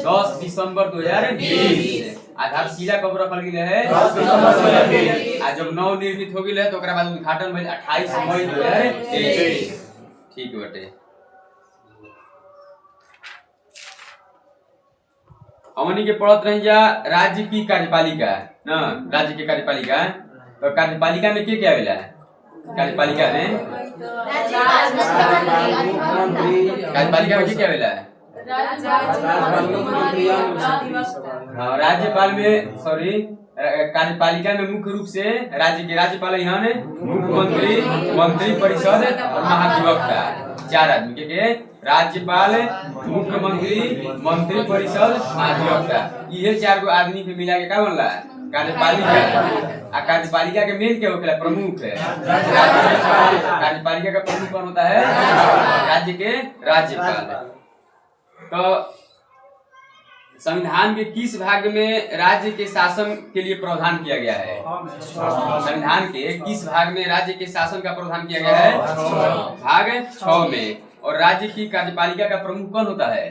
10 दिसंबर 2020। आधारशिला कब रखल गेल है? 10 दिसंबर। आ जब नव निर्मित हो गेल है तो ओकरा बाद उद्घाटन भइल 28 मई 2023। ठीक बटे। हमनी के पढ़त रही जा राज्य की कार्यपालिका ना, राज्य की कार्यपालिका। तो कार्यपालिका में क्या आवेला? कार्यपालिका में क्या आवेला? राज्यपाल में, सॉरी, कार्यपालिका में मुख्य रूप से राज्य के राज्यपाल यहाँ ने मुख्यमंत्री, मंत्री परिषद और महाधिवक्ता, 4 आदमी के राज्यपाल, मुख्यमंत्री, मंत्री परिषद, महाधिवक्ता, ये 4 गो आदमी के मिला के क्या बनला? कार्यपालिका। आ कार्यपालिका के मेन क्या होखेला? प्रमुख है। कार्यपालिका का प्रमुख कौन होता है? राज्य के राज्यपाल। तो संविधान के किस भाग में राज्य के शासन के लिए प्रावधान किया गया है? संविधान के किस भाग में राज्य के शासन का प्रावधान किया गया है? भाग 6 में। और राज्य की कार्यपालिका का प्रमुख कौन होता है?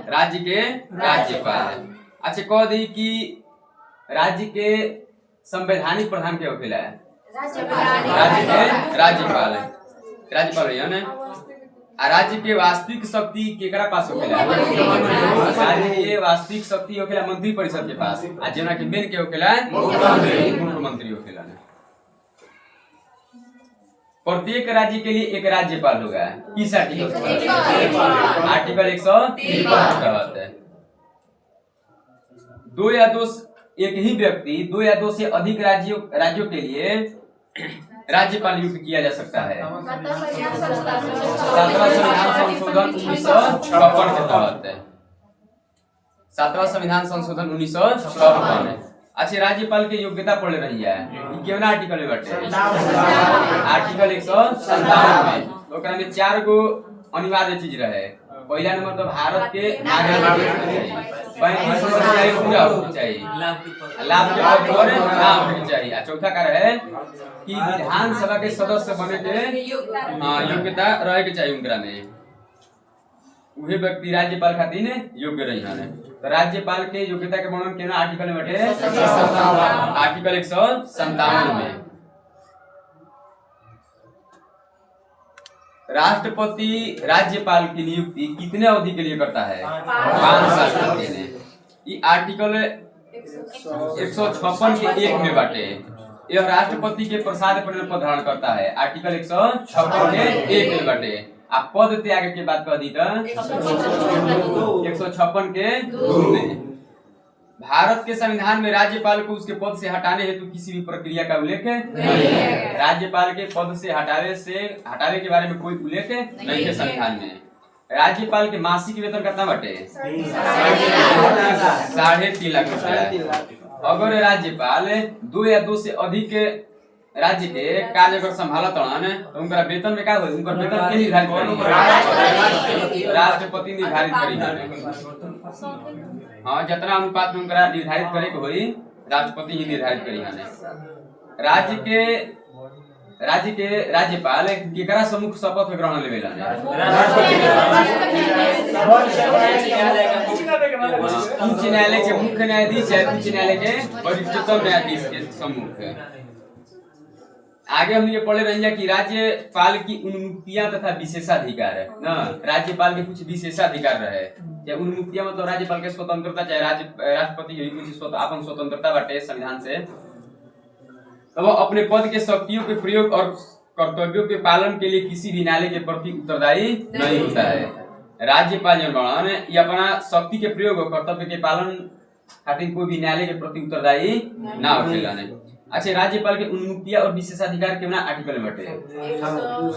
राज्य के राज्यपाल। अच्छा, कह दी कि राज्य के संवैधानिक प्रधान क्या होखेला? राज्य के राज्यपाल। राज्यपाल है ना। राज्य के वास्तविक शक्ति केकरा पास होखेला? राज्य के वास्तविक शक्ति होखेला मंत्री परिषद के पास। आ जेना के मेन के होखेला मुख्यमंत्री होखेला। प्रत्येक राज्य के लिए एक राज्यपाल होगा। किस आर्टिकल? आर्टिकल 153। 2 या 2 एक ही व्यक्ति 2 या 2 से अधिक राज्यों के लिए राज्यपाल नियुक्त किया जा सकता है। 7वां संविधान संशोधन 1956 के तहत। 7वां संविधान संशोधन 1956। अच्छा, राज्यपाल के योग्यता पढ़ रही है, केवना आर्टिकल में बाटे? आर्टिकल 157 में। तो ओकरा में 4 गो अनिवार्य चीज रहे। पहला नंबर तो भारत के नागरिक 35 वर्ष पूरा होना चाहिए, लाभ के और नाम होना चाहिए। चौथा कार्य है कि विधानसभा के सदस्य बने के योग्यता रहे के चाहिए उनकरा में। वही व्यक्ति राज्यपाल खातिर योग्य रही है। तो राज्यपाल के योग्यता के वर्णन केना आर्टिकल में बैठे? आर्टिकल 157 में। राष्ट्रपति राज्यपाल की नियुक्ति कितने अवधि के लिए करता है? 5 साल के लिए। ये आर्टिकल 156 के 1 में बाटे। यह राष्ट्रपति के प्रसाद पद धारण करता है। आर्टिकल 156 के 1 में बाटे। आप पद त्याग के बात कर दी तो 156 के 2 में। भारत के संविधान में राज्यपाल को उसके पद से हटाने हेतु किसी भी प्रक्रिया का उल्लेख नहीं है। राज्यपाल के पद से हटावे के बारे में कोई उल्लेख नहीं है संविधान में। राज्यपाल के मासिक वेतन कितना बाटे? 3.5 लाख रुपया। अगर राज्यपाल 2 या 2 से अधिक राज्य के कार्य अगर संभालत तो उनका वेतन में क्या होई? उनका वेतन के निर्धारित करी? राष्ट्रपति निर्धारित करी। हाँ, जितना अनुपात में उनका निर्धारित करे के होई राष्ट्रपति ही निर्धारित करी है। राज्य के राज्यपाल केकरा सम्मुख शपथ ग्रहण लेवेला? उच्च न्यायालय के मुख्य न्यायाधीश या उच्च न्यायालय के वरिष्ठतम न्यायाधीश के सम्मुख। आगे हम ये पढ़े रहेंगे कि राज्यपाल की उन्मुक्तियां तथा विशेषाधिकार है ना। राज्यपाल के कुछ विशेषाधिकार रहे। या उन्मुक्तियां मतलब राज्यपाल के स्वतंत्रता, चाहे राष्ट्रपति की कुछ अपन स्वतंत्रता बाटे संविधान से। तो वो अपने पद के शक्तियों के प्रयोग और कर्तव्यों के पालन के लिए किसी भी न्यायालय के प्रति उत्तरदायी नहीं होता है। राज्यपाल जन बड़न ये अपना शक्ति के प्रयोग और कर्तव्य के पालन खातिर कोई भी न्यायालय के प्रति उत्तरदायी ना होखेलन। अच्छा, राज्यपाल के उन्मुक्तिया और विशेषाधिकार केवना आर्टिकल में बटे?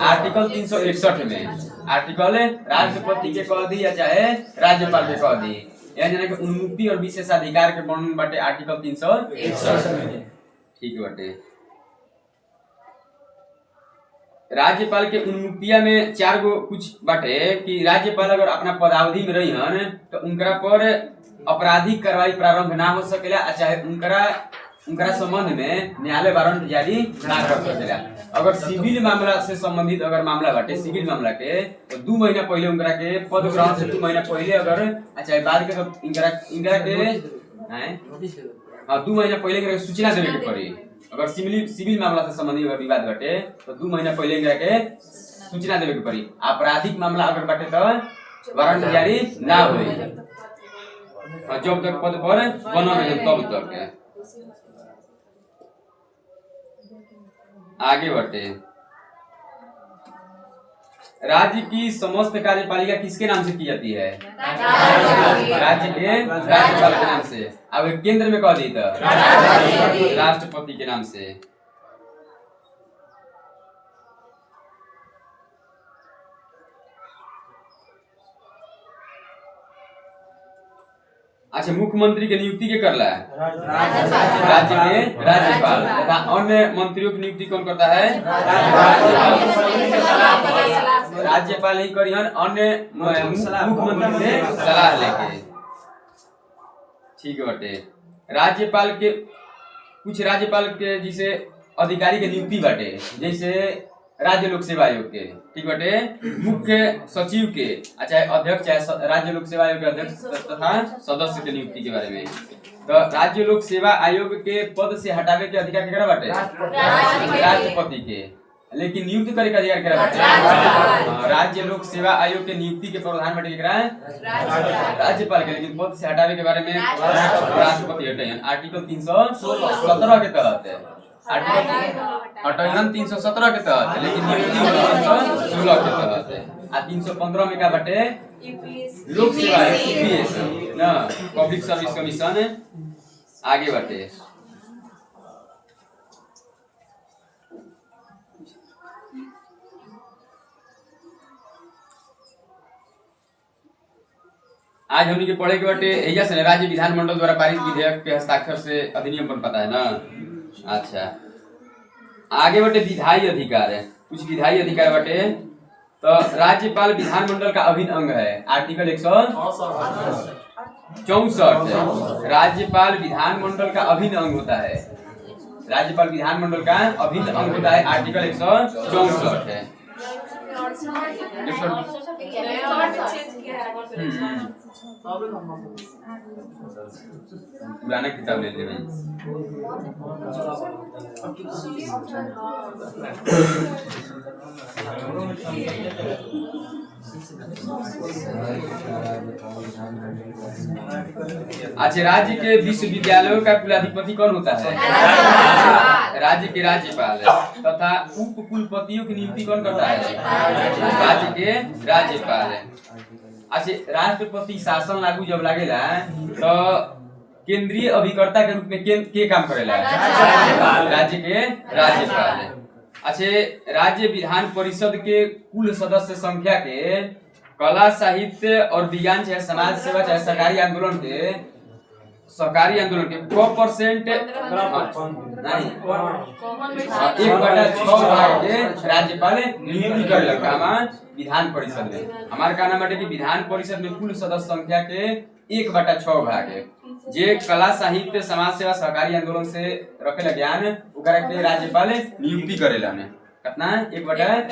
आर्टिकल 361 में। आर्टिकल राष्ट्रपति के कह दी या चाहे राज्यपाल के कह दी, यानी कि उन्मुक्ति और विशेषाधिकार के वर्णन बटे आर्टिकल 361 में। ठीक बटे। राज्यपाल के उन्मुक्तिया में 4 गो कुछ बाटे कि राज्यपाल अगर अपना पदावधि में रही हन तो उनकरा पर आपराधिक कार्रवाई प्रारंभ ना हो सकेला, चाहे उनकरा संबंध में न्यायालय वारंट जारी ना कर सकेला। अगर सिविल मामला से संबंधित अगर मामला बाटे सिविल मामला के तो 2 महीना पहले उनकरा के पद ग्रहण से 2 महीना पहले अगर चाहे बाद के तो इनकरा के 2 महीना पहले के सूचना देवे के पड़ी। अगर सिविल मामला से संबंधित अगर विवाद बाटे तो 2 महीना पहले इनकरा के सूचना देवे के पड़ी। आपराधिक मामला अगर बाटे तो वारंट जारी ना होई जब तक पद पर बनल तब तक। आगे बढ़ते। राज्य की समस्त कार्यपालिका किसके नाम से की जाती है? राज्य के राज्यपाल के नाम से। अब केंद्र में कह दी तो राष्ट्रपति के नाम से। अच्छा, मुख्यमंत्री के नियुक्ति के करला है राज्य के राज्यपाल तथा अन्य मंत्रियों की नियुक्ति कौन करता है? राज्यपाल ही करी हन, अन्य मुख्यमंत्री से सलाह लेके। ठीक बटे। राज्यपाल के कुछ राज्यपाल के जिसे अधिकारी के नियुक्ति बाटे, जैसे राज्य लोक सेवा आयोग के, ठीक बटे, मुख्य सचिव के, चाहे अध्यक्ष चाहे राज्य लोक सेवा आयोग के अध्यक्ष तथा सदस्य के नियुक्ति के बारे में। तो राज्य लोक सेवा आयोग के पद से हटावे के अधिकार केकरा बाटे? राष्ट्रपति के। लेकिन नियुक्त करे के अधिकार केकरा बाटे? राज्य लोक सेवा आयोग के नियुक्ति के प्रावधान बाटे केकरा? राज्यपाल के। लेकिन पद से हटावे के बारे में राष्ट्रपति हटाइन आर्टिकल 317 के तहत। आर्टिकल 317 के तहत, लेकिन नियुक्ति 316 के तहत है। 315 में क्या बटे? लोक सेवा यूपीएससी ना, पब्लिक सर्विस कमीशन। आगे बढ़ते। आज हमने के पढ़े के बटे एजा से राज्य विधानमंडल द्वारा पारित विधेयक के हस्ताक्षर से अधिनियम बन पाता है ना। अच्छा, आगे बटे विधायी अधिकार है। कुछ विधायी अधिकार बटे तो राज्यपाल विधानमंडल का अभिन्न अंग है। आर्टिकल 164 राज्यपाल विधानमंडल का अभिन्न अंग होता है। राज्यपाल विधानमंडल का अभिन्न अंग होता है। आर्टिकल 164 है। पुराना किताब ले ले। अच्छा, राज्य के विश्वविद्यालयों का कुलाधिपति कौन होता है? राज्य के राज्यपाल तथा उप कुलपतियों की नियुक्ति कौन करता है? राज्य के राज्यपाल। अच्छा, राष्ट्रपति शासन लागू जब लागेला तो केंद्रीय अभिकर्ता के रूप में के काम करेला? राज्य के राज्यपाल। अच्छा, राज्य विधान परिषद के कुल सदस्य संख्या के कला साहित्य और विज्ञान चाहे समाज सेवा चाहे सरकारी आंदोलन के 1/6 नहीं 1/6 भाग के राज्यपाल नियुक्ति करेला विधान परिषद में। हमारे कहना बाटे कि विधान परिषद में कुल सदस्य संख्या के 1/6 भाग है। जे कला साहित्य समाज सेवा सहकारी आंदोलन से रखेला ज्ञान ओकरा के राज्यपाल नियुक्ति करेला ने कितना 1/6।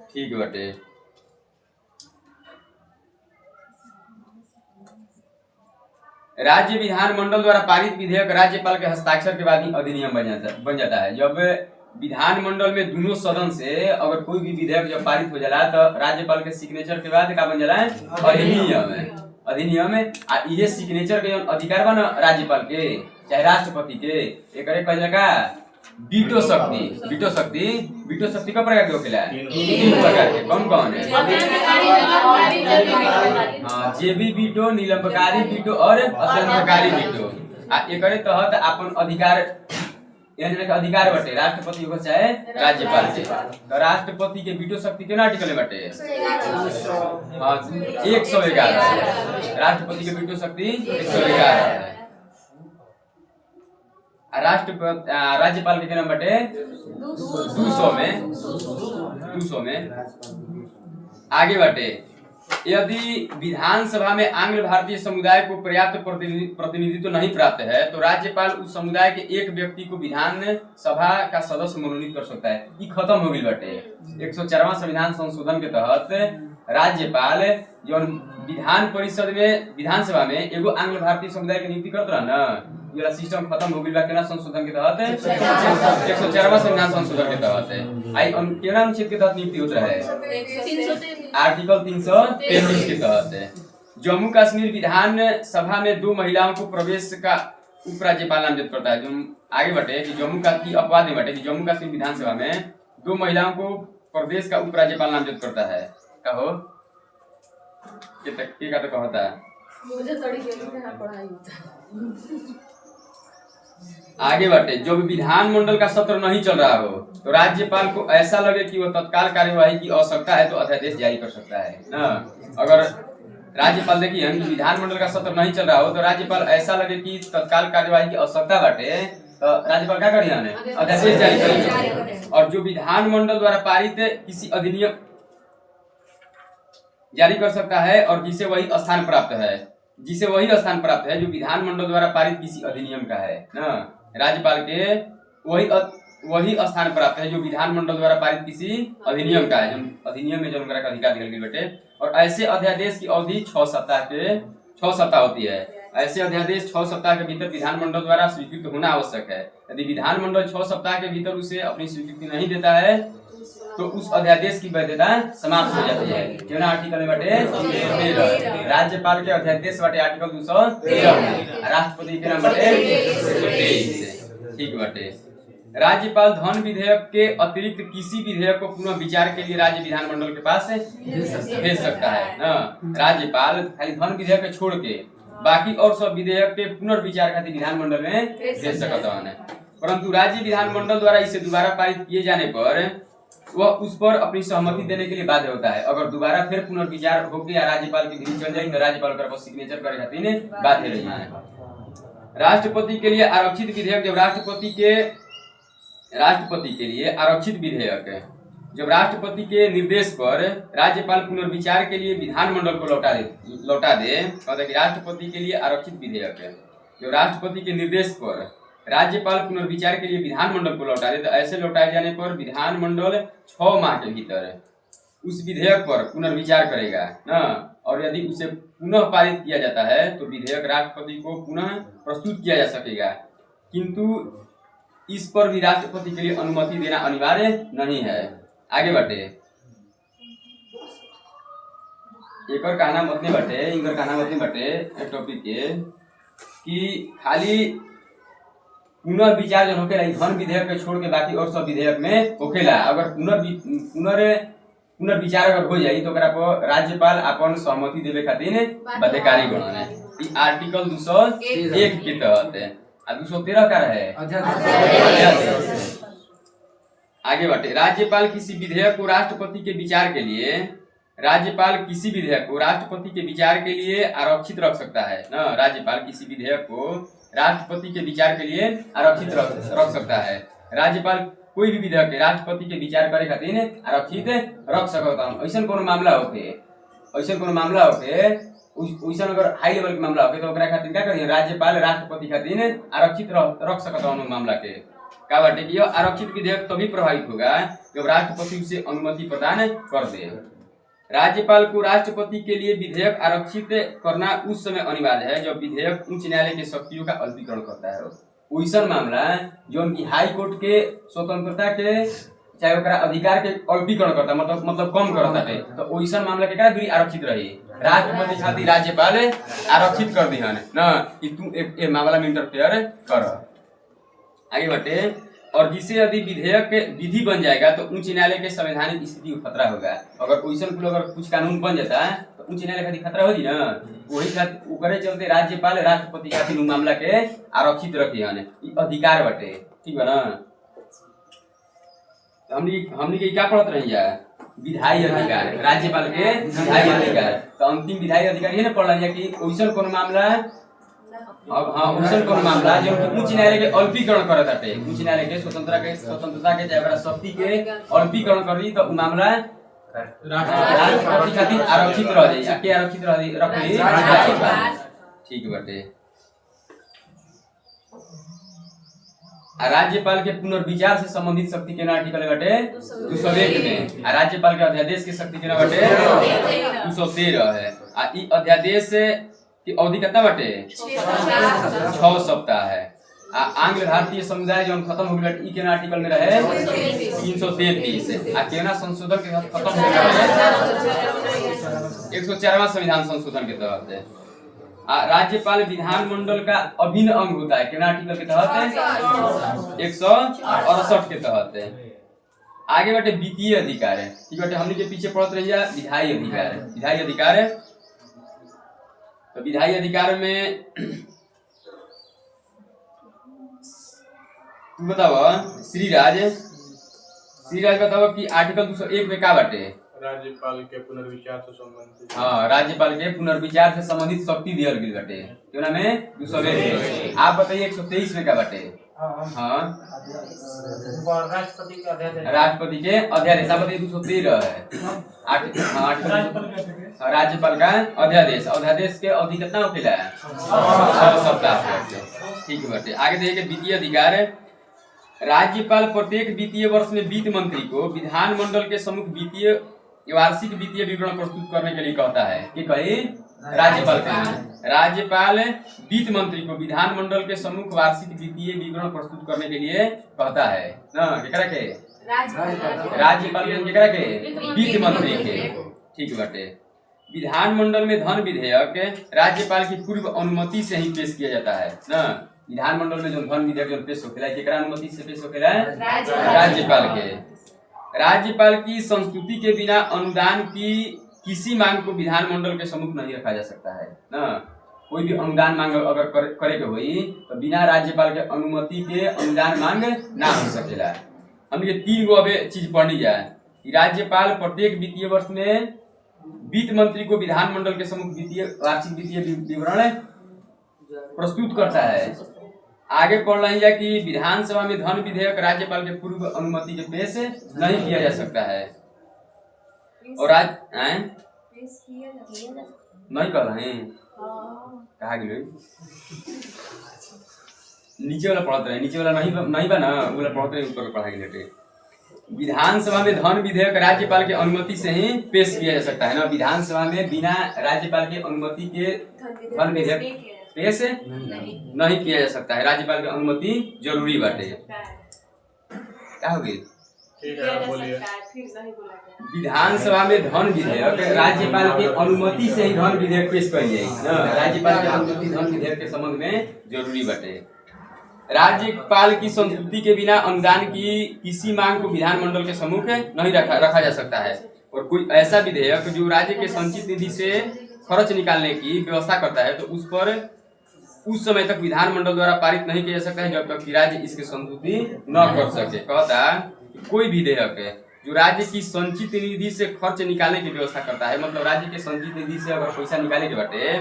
ठीक बाटे। राज्य विधानमंडल द्वारा पारित विधेयक राज्यपाल के हस्ताक्षर के बाद ही अधिनियम बन जाता है। जब विधानमंडल में दोनों सदन से अगर कोई भी विधेयक जब पारित हो जाला तो राज्यपाल के सिग्नेचर के बाद का बन जाला अधिनियम है। आ ये सिग्नेचर के अधिकार बा राज्यपाल के चाहे राष्ट्रपति के एकरे कहल का बीटो शक्ति बीटो शक्ति का प्रकार के होखेला 3 प्रकार के कौन कौन है? हाँ, जेबी बीटो, निलंबकारी बीटो और अत्यंतकारी बीटो। आ एकरे तहत अपन अधिकार यानी अधिकार बटे राष्ट्रपति हो चाहे राज्यपाल के। तो राष्ट्रपति के बीटो शक्ति के आर्टिकल में बटे 111 राष्ट्रपति के बीटो शक्ति 111 है। राज्यपाल के कितना बटे 200 में। आगे बटे यदि विधानसभा में आंग्ल भारतीय समुदाय को पर्याप्त प्रतिनिधित्व नहीं प्राप्त है तो राज्यपाल उस समुदाय के एक व्यक्ति को विधान सभा का सदस्य मनोनीत कर सकता है। ये खत्म हो गई बटे 104वां संविधान संशोधन के तहत राज्यपाल जो विधान परिषद में विधानसभा में एगो आंग्ल भारतीय समुदाय की नियुक्ति करता ना, ये सिस्टम खत्म हो गई बा केना संशोधन के तहत 104वां संविधान संशोधन के तहत आई केना अनुच्छेद के तहत नियुक्ति होता है आर्टिकल 333 के तहत। जम्मू कश्मीर विधान सभा में 2 महिलाओं को प्रवेश का उपराज्यपाल नामजद करता है। जो आगे बढ़े कि जम्मू का की अपवाद में बढ़े कि जम्मू कश्मीर विधानसभा में 2 महिलाओं को प्रदेश का उपराज्यपाल नामजद करता है। कहो के का तो कहता है मुझे पढ़ाई आगे बढ़े जब विधानमंडल का सत्र नहीं चल रहा हो तो राज्यपाल को ऐसा लगे कि वह तत्काल कार्यवाही की आवश्यकता है तो अध्यादेश जारी कर सकता है ना। अगर राज्यपाल देखिए विधानमंडल का सत्र नहीं चल रहा हो तो राज्यपाल ऐसा लगे कि तत्काल कार्यवाही की आवश्यकता बाटे तो राज्यपाल क्या करिए अध्यादेश जारी करेंगे। और जो विधानमंडल द्वारा पारित किसी अधिनियम जारी कर सकता है और जिसे वही स्थान प्राप्त है जो विधानमंडल द्वारा पारित किसी अधिनियम का है ना। राज्यपाल के वही स्थान प्राप्त है जो विधानमंडल द्वारा पारित किसी अधिनियम का है जो अधिनियम में जो उनका अधिकार दिया गया बेटे। और ऐसे अध्यादेश की अवधि 6 सप्ताह होती है। ऐसे अध्यादेश 6 सप्ताह के भीतर विधानमंडल द्वारा स्वीकृत होना आवश्यक है। यदि विधानमंडल 6 सप्ताह के भीतर उसे अपनी स्वीकृति नहीं देता है तो उस अध्यादेश की वैधता समाप्त हो जाती है। जो ना आर्टिकल में बटे 13 राज्यपाल के अध्यादेश बटे आर्टिकल 213 में राष्ट्रपति के नाम बटे 123 ठीक बटे। राज्यपाल धन विधेयक के अतिरिक्त किसी विधेयक को पुनः विचार के लिए राज्य विधानमंडल के पास भेज सकता है ना। राज्यपाल खाली धन विधेयक के छोड़ के बाकी और सब विधेयक के पुनर्विचार खातिर विधानमंडल में भेज सकता है। परंतु राज्य विधानमंडल द्वारा इसे दोबारा पारित किए जाने पर वह उस पर अपनी सहमति देने के लिए बाध्य होता है। अगर दोबारा फिर पुनर्विचार होकर या राज्यपाल की विधि चल जाए तो राज्यपाल पर सिग्नेचर करे खातिर बाध्य रहना है। राष्ट्रपति के लिए आरक्षित विधेयक जब राष्ट्रपति के लिए आरक्षित विधेयक जब राष्ट्रपति के निर्देश पर राज्यपाल पुनर्विचार के लिए विधानमंडल को लौटा दे कहते कि राष्ट्रपति के लिए आरक्षित विधेयक जब राष्ट्रपति के निर्देश पर राज्यपाल पुनर्विचार के लिए विधानमंडल को लौटा दे तो ऐसे लौटाए जाने पर विधानमंडल 6 माह के भीतर उस विधेयक पर पुनर्विचार करेगा ना। और यदि उसे पुनः पारित किया जाता है तो विधेयक राष्ट्रपति को पुनः प्रस्तुत किया जा सकेगा, किंतु इस पर भी राष्ट्रपति के लिए अनुमति देना अनिवार्य नहीं है। आगे बढ़े एक और कहना मतलब बटे एक टॉपिक के कि खाली पुनर्विचार जो होकेला धन विधेयक के छोड़ के बाकी और सब विधेयक में होकेला। अगर पुनर्विचार अगर हो जाए तो राज्यपाल अपन सहमति देवे खातिर बाध्यकारी बनना है। आर्टिकल 201 के तहत 213 का है। आगे बढ़े राज्यपाल किसी विधेयक को राष्ट्रपति के विचार के लिए आरक्षित रख सकता है ना। राज्यपाल किसी विधेयक को राष्ट्रपति के विचार के लिए आरक्षित रख सकता है। राज्यपाल कोई भी विधेयक के राष्ट्रपति के विचार करे खातिर आरक्षित रख सकता है। ऐसा कोनो मामला होके अगर हाई लेवल के मामला होके तो खातिर क्या करिए राज्यपाल राष्ट्रपति खातिर आरक्षित रख सकता है मामला के का बाटे कि यह आरक्षित विधेयक तभी प्रभावित होगा जब राष्ट्रपति उसे अनुमति प्रदान कर दे। राज्यपाल को राष्ट्रपति के लिए विधेयक आरक्षित करना उस समय अनिवार्य है जब विधेयक उच्च न्यायालय के शक्तियों का अल्पीकरण करता है। वैसा मामला जो उनकी हाई कोर्ट के स्वतंत्रता के चाहे अधिकार के अल्पीकरण करता मतलब कम करता है तो वैसा मामला के दूरी आरक्षित रही। राष्ट्रपति खातिर राज्यपाल आरक्षित कर दी है ना कि तू एक मामला में इंटरफेयर कर। आगे बढ़े और जिसे यदि विधेयक विधि बन जाएगा तो उच्च न्यायालय के संवैधानिक स्थिति को खतरा होगा। अगर क्वेश्चन अगर कुछ कानून बन जाता है तो उच्च न्यायालय खातिर खतरा होगी ना, वही खातिर ओकरे चलते राज्यपाल राष्ट्रपति खातिर मामला के आरक्षित रखी हन, ई अधिकार बटे। ठीक बा ना। हमनी के क्या पढ़त रही है, विधायी अधिकार, राज्यपाल के विधायी अधिकार। तो अंतिम विधायी अधिकार ये ना पढ़ लिया कि ओइसन कोनो मामला, अब हाँ ओइसन कोनो मामला जो कि उच्च न्यायालय के अल्पीकरण करत हटे, उच्च न्यायालय के स्वतंत्रता के चाहे शक्ति के अल्पीकरण करी तो मामला राष्ट्रपति खातिर आरक्षित रह जाई। के आरक्षित रखी राज्यपाल। ठीक बाटे। राज्यपाल के पुनर्विचार से संबंधित शक्ति के आर्टिकल बाटे 201 में, राज्यपाल के अध्यादेश की शक्ति के बाटे 213 है। ई अध्यादेश की अवधि कितना बाटे 6 सप्ताह है। आंग्ल भारतीय समुदाय जो खत्म हो गया ई के आर्टिकल में रहे 333 आ केना संशोधन के खत्म हो गया 104वां संविधान संशोधन के तहत है। राज्यपाल विधानमंडल का अभिन्न अंग होता है, केना आर्टिकल के तहत 168 के तहत है। आगे बाटे वित्तीय अधिकार है। ठीक बाटे, हमने के पीछे पढ़त रहिए विधायी अधिकार है। विधायी अधिकार है तो विधायी अधिकार में बताओ श्रीराज बताओ कि आर्टिकल 201 में क्या बाटे, राज्यपाल के पुनर्विचार से संबंधित। हाँ, राज्यपाल के पुनर्विचार से संबंधित शक्ति दियल गई बाटे, क्यों में 201। आप बताइए 123 में क्या बाटे। हाँ, राष्ट्रपति के अध्यादेश। आप बताइए 213 है राज्यपाल का अध्यादेश के अवधि कितना होखेला है 6 सप्ताह। ठीक बाटे। आगे देखिए वित्तीय अधिकार है। राज्यपाल प्रत्येक वित्तीय वर्ष में वित्त मंत्री को विधानमंडल के सम्मुख वित्तीय वार्षिक वित्तीय विवरण प्रस्तुत करने के लिए कहता है कि कही राज्यपाल वित्त मंत्री को विधानमंडल के सम्मुख वार्षिक वित्तीय विवरण प्रस्तुत करने के लिए कहता है ना, केकरा के राज्यपाल के वित्त मंत्री के। ठीक बाटे। विधानमंडल में धन विधेयक राज्यपाल की पूर्व अनुमति से ही पेश किया जाता है ना। विधानमंडल में जो धन विधेयक जो पेश होखेला केकरा अनुमति से पेश होखेला राज्यपाल के। राज्यपाल की संस्तुति के बिना अनुदान की किसी मांग को विधानमंडल के सम्मुख नहीं रखा जा सकता है ना। कोई भी अनुदान मांग अगर करे के होई तो बिना राज्यपाल के अनुमति के अनुदान मांग ना हो सकेला। हम ये 3 गो अबे चीज पढ़नी जाए कि राज्यपाल प्रत्येक वित्तीय वर्ष में वित्त मंत्री को विधानमंडल के सम्मुख वार्षिक वित्तीय विवरण प्रस्तुत करता है। आगे पढ़ रही है कि विधानसभा में धन विधेयक राज्यपाल के पूर्व अनुमति के पेश नहीं किया जा सकता है। और नहीं कर रहे हैं कहा गए नीचे वाला पढ़ते रहे, नीचे वाला नहीं बा ना, वाला पढ़ते रहे, ऊपर पढ़ा गए। विधानसभा में धन विधेयक राज्यपाल के अनुमति से ही पेश किया जा सकता है ना। विधानसभा में बिना राज्यपाल के अनुमति के धन विधेयक पेश नहीं किया जा सकता है। राज्यपाल की अनुमति जरूरी बाटे। क्या हो गई? विधानसभा में धन विधेयक राज्यपाल की अनुमति से ही धन विधेयक पेश कर जाए। राज्यपाल की अनुमति धन विधेयक के संबंध में जरूरी बाटे। राज्यपाल की संस्तुति के बिना अनुदान की किसी मांग को विधानमंडल के सम्मुख नहीं रखा जा सकता है। और कोई ऐसा विधेयक जो राज्य के संचित निधि से खर्च निकालने की व्यवस्था करता है तो उस पर उस समय तक विधानमंडल द्वारा पारित नहीं किया जा सकता है जब तक कि राज्य इसकी संस्तुति न कर सके। कहता कोई विधेयक है जो राज्य की संचित निधि से खर्च निकालने की व्यवस्था करता है, मतलब राज्य के संचित निधि से अगर पैसा निकाले के बाटे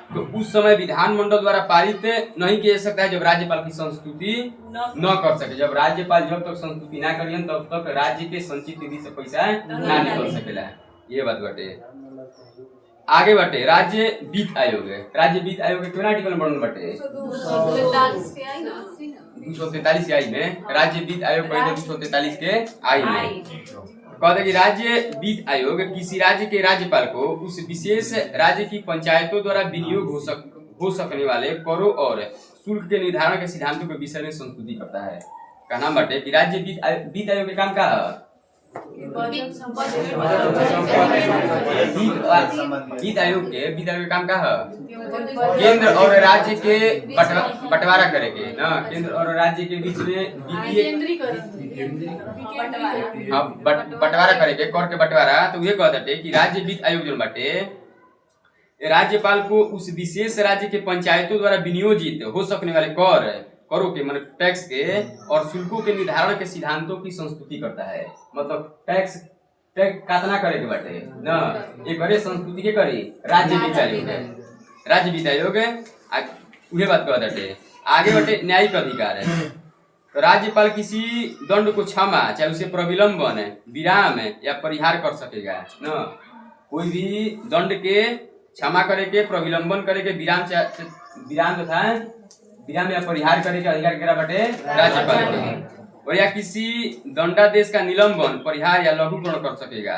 तो उस समय विधानमंडल द्वारा पारित नहीं किया जा सकता है जब राज्यपाल की संस्तुति न कर सके। जब राज्यपाल जब तक संस्तुति ना करियन तब तक राज्य के संचित निधि से पैसा ना निकल सकेला। ये बात बाटे। आगे बाटे राज्य वित्त आयोग है। राज्य वित्त आयोग के कितना आर्टिकल बनल बाटे 243 के आई में। राज्य वित्त आयोग पहले 243 के आई में कहता कि राज्य वित्त आयोग किसी राज्य के राज्यपाल को उस विशेष राज्य की पंचायतों द्वारा विनियोग हो सकने वाले करों और शुल्क के निर्धारण के सिद्धांतों के विषय में संस्तुति करता है। का नाम बाटे कि राज्य वित्त आयोग के काम का है वित्त आयोग के काम का है केंद्र और राज्य के बंटवारा करेंगे ना, केंद्र और राज्य के बीच में हाँ बंटवारा करेंगे, कर के बंटवारा। तो ये कहते कि राज्य वित्त आयोग जो बाटे राज्यपाल को उस विशेष राज्य के पंचायतों द्वारा विनियोजित हो सकने वाले करों के मतलब टैक्स के और शुल्कों के निर्धारण के सिद्धांतों की संस्तुति करता है। मतलब टैक्स कितना करे के बाटे ना, ये करे संस्तुति के करी राज्य वित्त आयोग है, राज्य वित्त आयोग है। उहे बात कहते आगे बाटे न्यायिक अधिकार है। तो राज्यपाल किसी दंड को क्षमा चाहे उसे प्रविलंबन विराम या परिहार कर सकेगा ना, कोई भी दंड के क्षमा करे के, प्रविलंबन करे के, विराम तथा विराम या परिहार करे के अधिकार केरा बटे राज्यपाल के। और या किसी दंडादेश का निलंबन, परिहार या लघुकरण कर सकेगा।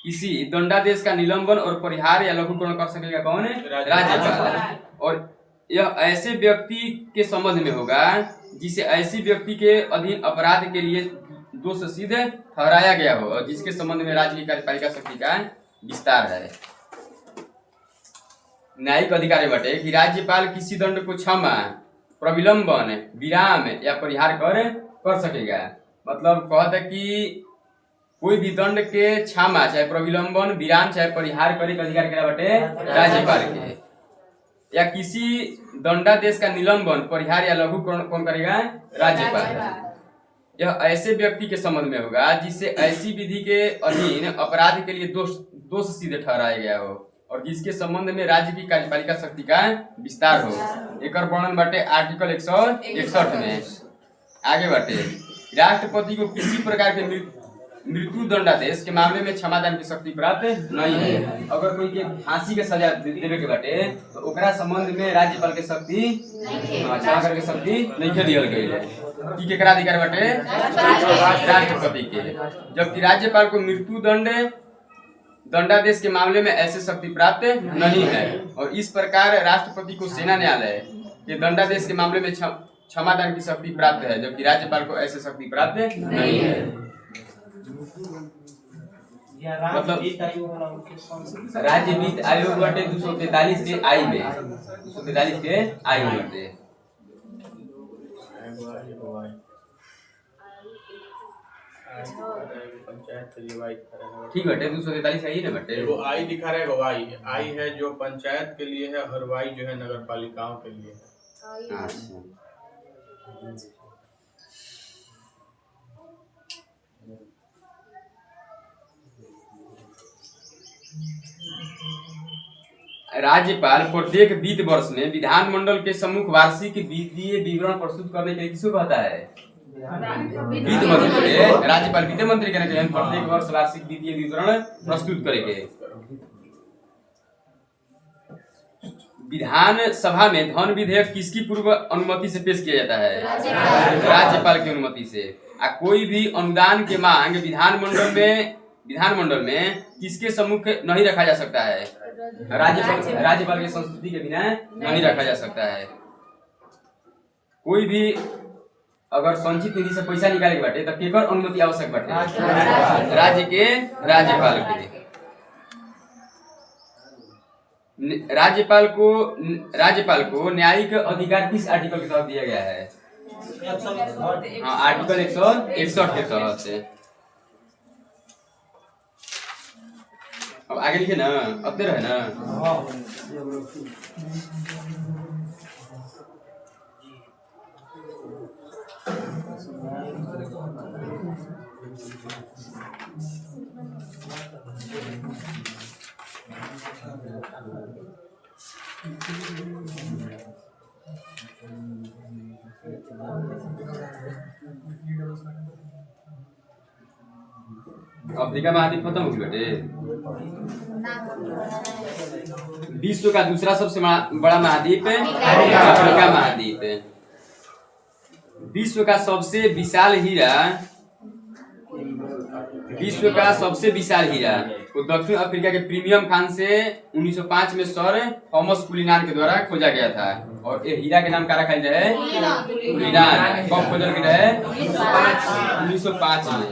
किसी दंडादेश का निलंबन और परिहार या लघुकरण कर सकेगा कौन है? राज्यपाल। और यह ऐसे व्यक्ति के संबंध में होगा जिसे ऐसी व्यक्ति के अधीन अपराध के लिए दोष सिद्ध ठहराया गया हो और जिसके संबंध में राज्य की कार्यपालिका शक्ति का विस्तार है। न्यायिक अधिकार बटे कि राज्यपाल किसी दंड को क्षमा, प्रविलंबन, विराम या परिहार कर सकेगा। मतलब कहता कि कोई भी दंड के क्षमा चाहे प्रविलंबन, विराम चाहे परिहार करे का अधिकार केरा बटे राज्यपाल के। या किसी दंडादेश का निलंबन, परिहार या लघुकरण कौन करेगा? राज्यपाल। यह ऐसे व्यक्ति के संबंध में होगा जिससे ऐसी विधि के अधीन अपराध के लिए दोष सिद्ध ठहराया गया हो और जिसके संबंध में राज्य की कार्यपालिका शक्ति का विस्तार हो। एक वर्णन बाटे आर्टिकल 161 में। आगे बाटे राष्ट्रपति को किसी प्रकार के मृत्यु दंडादेश के मामले में क्षमादान की शक्ति प्राप्त नहीं है। अगर कोई के फांसी के सजा देवे के बाटे तो ओकरा संबंध में राज्यपाल के शक्ति क्षमा करे के शक्ति नहीं दियल गई है। की केकरा अधिकार बाटे? राष्ट्रपति के। जबकि राज्यपाल को मृत्यु दंडादेश के मामले में ऐसे शक्ति प्राप्त नहीं है। और इस प्रकार राष्ट्रपति को सेना न्यायालय के दंडादेश के मामले में क्षमादान की शक्ति प्राप्त है, जबकि राज्यपाल को ऐसे शक्ति प्राप्त नहीं है। मतलब राज्य वित्त आयोग बाटे 243 के आई में 243 के आई में बाटे। ठीक बाटे 243 आई है ना बाटे। वो आई दिखा रहा है, वो आई है जो पंचायत के लिए है और वाई जो है नगर पालिकाओं के लिए है। राज्यपाल प्रत्येक वित्त वर्ष में विधानमंडल के सम्मुख वार्षिक वित्तीय विवरण प्रस्तुत करने के लिए किसको कहता है? वित्त मंत्री। राज्यपाल वित्त मंत्री कहने के प्रत्येक वर्ष वार्षिक वित्तीय विवरण प्रस्तुत करेंगे। विधानसभा में धन विधेयक किसकी पूर्व अनुमति से पेश किया जाता है? राज्यपाल की अनुमति से। कोई भी अनुदान के मांग विधानमंडल में किसके सम्मुख नहीं रखा जा सकता है? राज्यपाल की संस्तुति के बिना नहीं रखा जा सकता है। कोई भी अगर संचित निधि से पैसा निकाले के बाटे तो केकर अनुमति आवश्यक बाटे? राज्यपाल के। राज्यपाल को न्यायिक अधिकार किस आर्टिकल के तहत दिया गया है? आर्टिकल 161 के तहत से। अब आगे लिखे ना, अपने रहे ना। अफ्रीका महाद्वीप खत्म हो गई बेटे। विश्व का दूसरा सबसे बड़ा महाद्वीप अफ्रीका महाद्वीप है। विश्व का सबसे विशाल हीरा वो दक्षिण अफ्रीका के प्रीमियम खान से 1905 में सर थॉमस कुलिनान के द्वारा खोजा गया था। और ये हीरा के नाम का रखा गया है कुलिनान। कब खोजा गया है? 1905 में।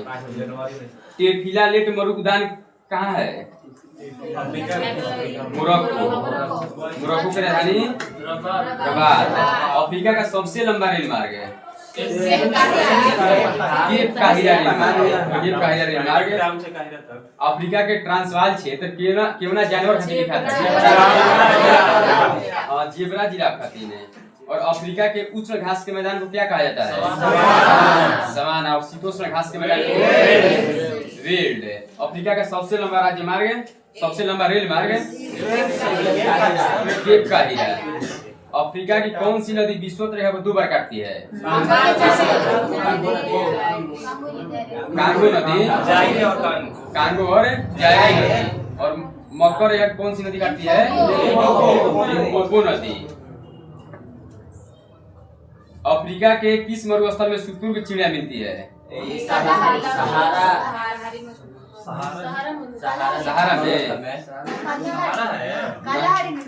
टेफिला लेट मरुउद्यान कहाँ है? मोरक्को की राजधानी रबात। अफ्रीका का सबसे लंबा रेल मार्ग है केप काहिरा रेल मार्ग। अफ्रीका के ट्रांसवाल क्षेत्र केवना जानवर खातिर लिखा था जेबरा जिराफ खातिर है। और अफ्रीका के उच्च घास के मैदान को क्या कहा जाता है? सवाना। और शीतोष्ण घास के मैदान को वेल्ड। अफ्रीका का सबसे लंबा राज्य मार्ग, सबसे लंबा रेल मार्ग केप काहिरा। अफ्रीका की कौन सी नदी विश्वत रेखा को 2 बार काटती है? कांगो नदी, कांगो और जायरी नदी। और मकर रेखा कौन सी नदी काटती है? लिम्पोपो नदी। अफ्रीका के किस मरुस्थल में सुतुर की चिड़िया मिलती है? सहारा में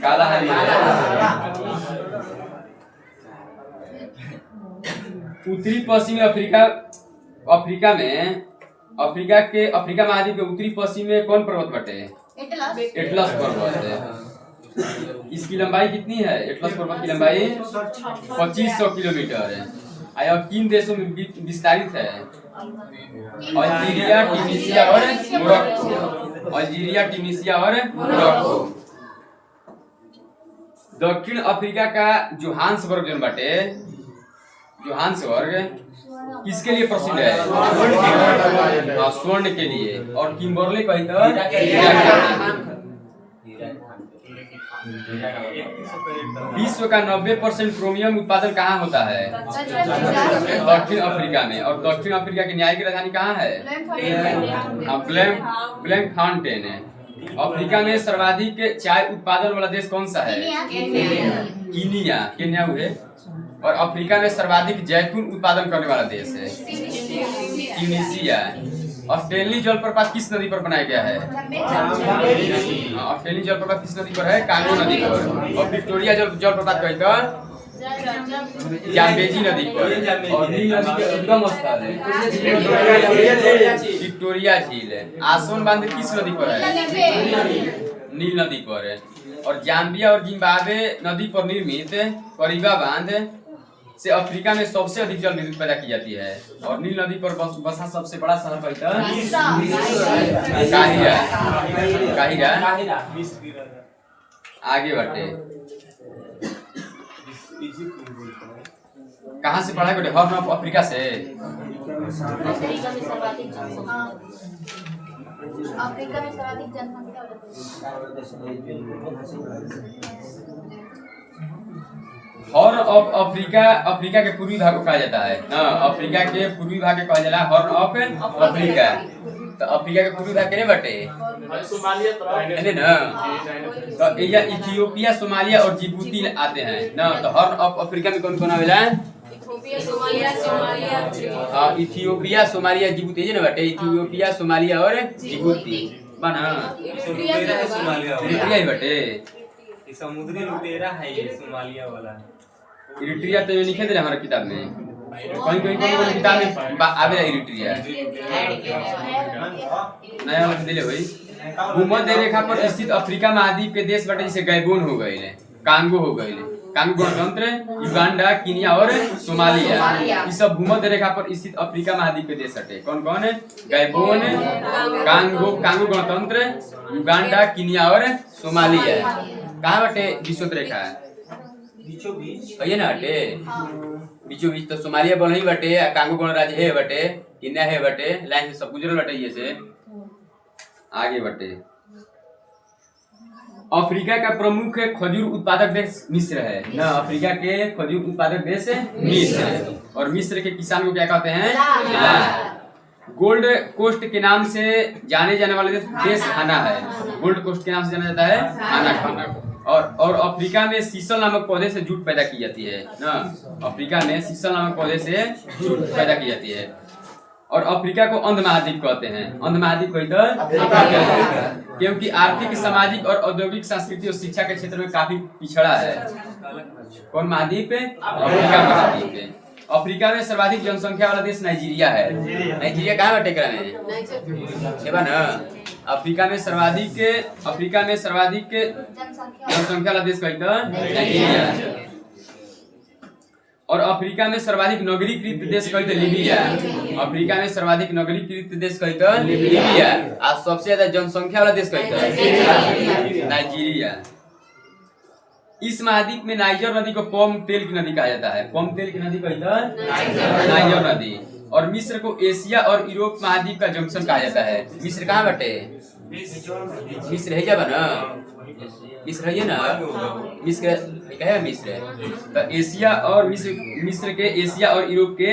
कालाहारी। उत्तरी पश्चिमी अफ्रीका महाद्वीप के उत्तरी पश्चिम में कौन पर्वत बटे? एटलस पर्वत है। इसकी लंबाई कितनी है? एटलस पर्वत की लंबाई 2500 किलोमीटर है। यह किन देशों में विस्तारित है? अल्जीरिया, ट्यूनीशिया और मोरक्को। अल्जीरिया, ट्यूनीशिया और मोरक्को। दक्षिण अफ्रीका का जोहान्सबर्ग जो बाटे, जोहान्सबर्ग किसके लिए प्रसिद्ध है? स्वर्ण के लिए। और किम्बर्ले कही तो विश्व का 90% क्रोमियम उत्पादन कहाँ होता है? दक्षिण अफ्रीका में। और दक्षिण अफ्रीका की न्यायिक राजधानी कहाँ है? ब्लैंकफॉन्टेन है। अफ्रीका में सर्वाधिक चाय उत्पादन वाला देश कौन सा है? केन्या हुए। और अफ्रीका में सर्वाधिक जैतून उत्पादन करने वाला देश है ट्यूनीशिया। ऑस्ट्रेलियाई जलप्रपात किस नदी पर बनाया गया है? ऑस्ट्रेलियाई जलप्रपात किस नदी पर है? कांगो नदी पर। और विक्टोरिया जलप्रपात कहीं जाम्बेजी नदी पर। और नील नदी के उद्गम स्थल है विक्टोरिया झील है। आसोन बांध किस नदी पर है? नील नदी पर है। और जाम्बिया और जिम्बाब्वे नदी पर निर्मित करीबा बांध से अफ्रीका में सबसे अधिक जल विद्युत पैदा की जाती है। और नील नदी पर बसा सबसे बड़ा शहर काहिरा। आगे बढ़ते। कहाँ से पढ़ा बेटे? हॉर्न ऑफ अफ्रीका से। अफ्रीका में सर्वाधिक जनसंख्या हॉर्न ऑफ अफ्रीका के पूर्वी भाग को कहा जाता है। अफ्रीका के पूर्वी भाग के कहा जाला हॉर्न ऑफ अफ्रीका। तो अफ्रीका के पूर्वी भाग के बटे है ना। तो ये इथियोपिया, सोमालिया और जिबूती आते हैं ना। तो हॉर्न ऑफ अफ्रीका में कौन कौन आवेला? इथियोपिया, सोमालिया, जिबूती है ना बटे। इथियोपिया, सोमालिया और जिबूती बना इरिट्रिया ही बटे। समुद्री लुटेरा है ये सोमालिया वाला। इरिट्रिया तो ये लिखे थे हमारे किताब में। कहीं किताब में आवेला इरिट्रिया नया वाला दिले भाई। भूमध्य रेखा पर स्थित अफ्रीका महाद्वीप के देश बटे जैसे गैबोन हो गए, कांगो हो गए, कांगो गणतंत्र, युगांडा, कीनिया और सोमालिया। ये सब भूमध्य रेखा पर स्थित अफ्रीका महाद्वीप के देश हटे। कौन कौन है? गैबोन, कांगो गणतंत्र, युगांडा, कीनिया और सोमालिया। कहाँ बटे? विश्व रेखा बीचों बीच कहिए ना हटे बीचों बीच। तो सोमालिया बन ही बटे, कांगो गणराज्य है बटे, कीनिया है बटे, लाइन से सब गुजरल बटे। ये से आगे बटे। अफ्रीका का प्रमुख खजूर उत्पादक देश मिस्र है ना। अफ्रीका के खजूर उत्पादक देश मिस्र है। और मिस्र के किसान को क्या कहते हैं? गोल्ड कोस्ट के नाम से जाने जाने वाले देश घाना है। गोल्ड कोस्ट के नाम से जाना जाता है घाना को। और अफ्रीका में सीसल नामक पौधे से जूट पैदा की जाती है ना। अफ्रीका में सीसल नामक पौधे से जूट पैदा की जाती है। और अफ्रीका को अंध महाद्वीप कहते हैं। अंध महाद्वीप कोई तो क्योंकि आर्थिक, सामाजिक और औद्योगिक, सांस्कृतिक और शिक्षा के क्षेत्र में काफी पिछड़ा है। कौन महाद्वीप है? अफ्रीका महाद्वीप है। अफ्रीका में सर्वाधिक जनसंख्या वाला देश नाइजीरिया है। नाइजीरिया कहाँ बाटे एकरा में? हेबा ना। अफ्रीका में सर्वाधिक जनसंख्या वाला देश कही तो नाइजीरिया। और अफ्रीका में सर्वाधिक नगरीकृत देश कही तो लीबिया। अफ्रीका में सर्वाधिक नगरीकृत देश कही तो लीबिया। और सबसे ज्यादा जनसंख्या वाला देश कही तो नाइजीरिया। इस महाद्वीप में नाइजर नदी को पम तेल की नदी कहा जाता है। पम तेल की नदी कही तो नाइजर नदी। और मिस्र को एशिया और यूरोप महाद्वीप का जंक्शन कहा जाता है। मिस्र कहाँ बटे? मिस्र है क्या बना? मिस्र है ना? मिस्र क्या है? मिस्र तो एशिया और मिस्र के एशिया और यूरोप के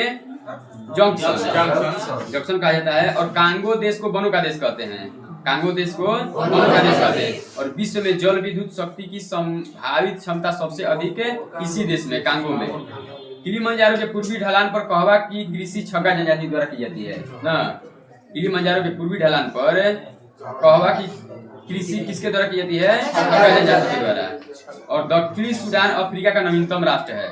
जंक्शन कहा जाता है। और कांगो देश को वनों का देश कहते हैं। कांगो देश को वनों का देश कहते हैं। और विश्व में जल विद्युत शक्ति की संभावित क्षमता सबसे अधिक है इसी देश में, कांगो में। किलिमंजारो के पूर्वी ढलान पर कहवा की कृषि छग्गा जनजाति द्वारा की जाती है ना। किलिमंजारो के पूर्वी ढलान पर कहवा की कृषि किसके द्वारा की जाती है? छग्गा जनजाति के द्वारा। और दक्षिणी सूडान अफ्रीका का नवीनतम राष्ट्र है।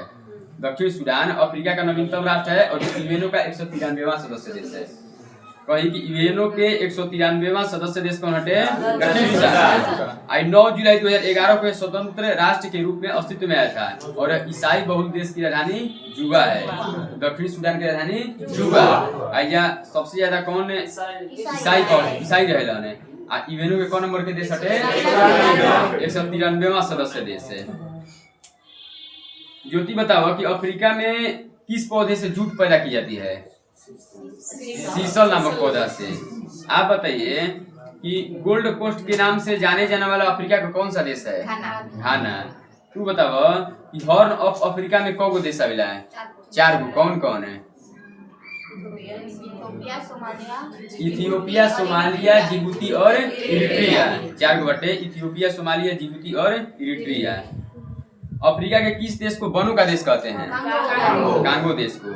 दक्षिणी सूडान अफ्रीका का नवीनतम राष्ट्र है और यूएनओ का 193वां सदस्य देश है। कही कि यूएनओ के 193वां सदस्य देश कौन हटे? दक्षिण सूडान। 9 जुलाई 2011 को स्वतंत्र राष्ट्र के रूप में अस्तित्व में आया था। और ईसाई बहुल देश की राजधानी जुबा है। दक्षिण सूडान की राजधानी जुबा। यहाँ सबसे ज्यादा कौन ईसाई रहेला ने। यूएनओ के कौन नंबर के देश हटे? 193वां सदस्य देश है। ज्योति बताओ कि अफ्रीका में किस पौधे से जूट पैदा की जाती है? सीसल नामक पौधा से। आप बताइए कि गोल्ड कोस्ट के नाम से जाने जाने वाला अफ्रीका का कौन सा देश है? घाना। तू बताओ कि हॉर्न ऑफ अफ्रीका में कौन देश आवेला है? 4 गो। कौन कौन है? इथियोपिया, सोमालिया, जिबूती और इरिट्रिया। 4 गो बटे। इथियोपिया, सोमालिया, जिबूती और इरिट्रिया। अफ्रीका के किस देश को वनों का देश कहते हैं? कांगो देश को।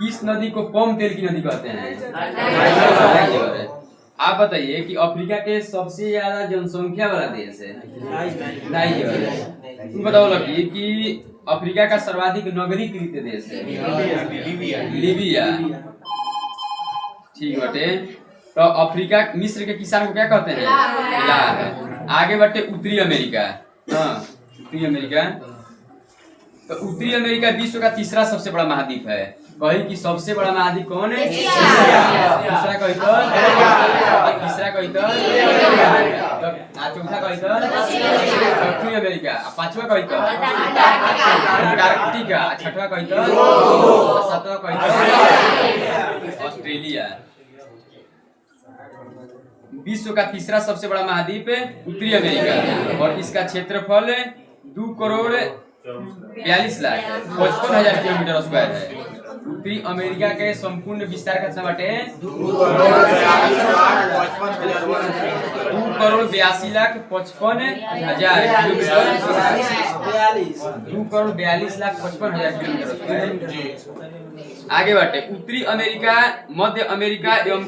किस नदी को पम तेल की नदी कहते हैं? नाइजर। आप बताइए कि अफ्रीका के सबसे ज्यादा जनसंख्या वाला देश है नाइजर। तुम बताओ लकी कि अफ्रीका का सर्वाधिक नगरीकृत देश है लीबिया। ठीक बटे। तो अफ्रीका मिस्र के किसान को क्या कहते हैं? इलाह। आगे बटे उत्तरी अमेरिका। उत्तरी अमेरिका। तो उत्तरी अमेरिका विश्व का तीसरा सबसे बड़ा महाद्वीप है। कही कि सबसे बड़ा महाद्वीप कौन है? दूसरा कही तो, तीसरा कही तो, चौथा कही तो दक्षिण अमेरिका, पांचवा कही तो अंटार्कटिका, छठवा कही तो, सातवां कही तो ऑस्ट्रेलिया। विश्व का तीसरा सबसे बड़ा महाद्वीप उत्तरी अमेरिका और इसका क्षेत्रफल 2,42,55,000 किलोमीटर स्क्वायर है। उत्तरी अमेरिका के संपूर्ण विस्तार कितना बाटे? 2,82,55,000 किलोमीटर। 2,42,55,000 किलोमीटर। आगे बाटे उत्तरी अमेरिका, मध्य अमेरिका एवं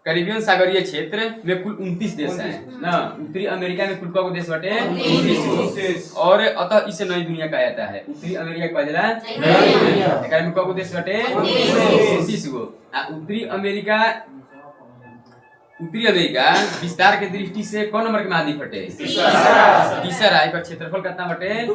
कैरिबियन सागरीय क्षेत्र में कुल 29 देश हैं ना। उत्तरी अमेरिका में कुल को देश बटे 29 और अतः इसे नई दुनिया कहा जाता है। उत्तरी अमेरिका कहा जाता है में को देश बटे 29 गो। उत्तरी अमेरिका विस्तार के दृष्टि से कौन नंबर के महाद्वीप बटे? तीसरा। एकर क्षेत्रफल कितना बटे?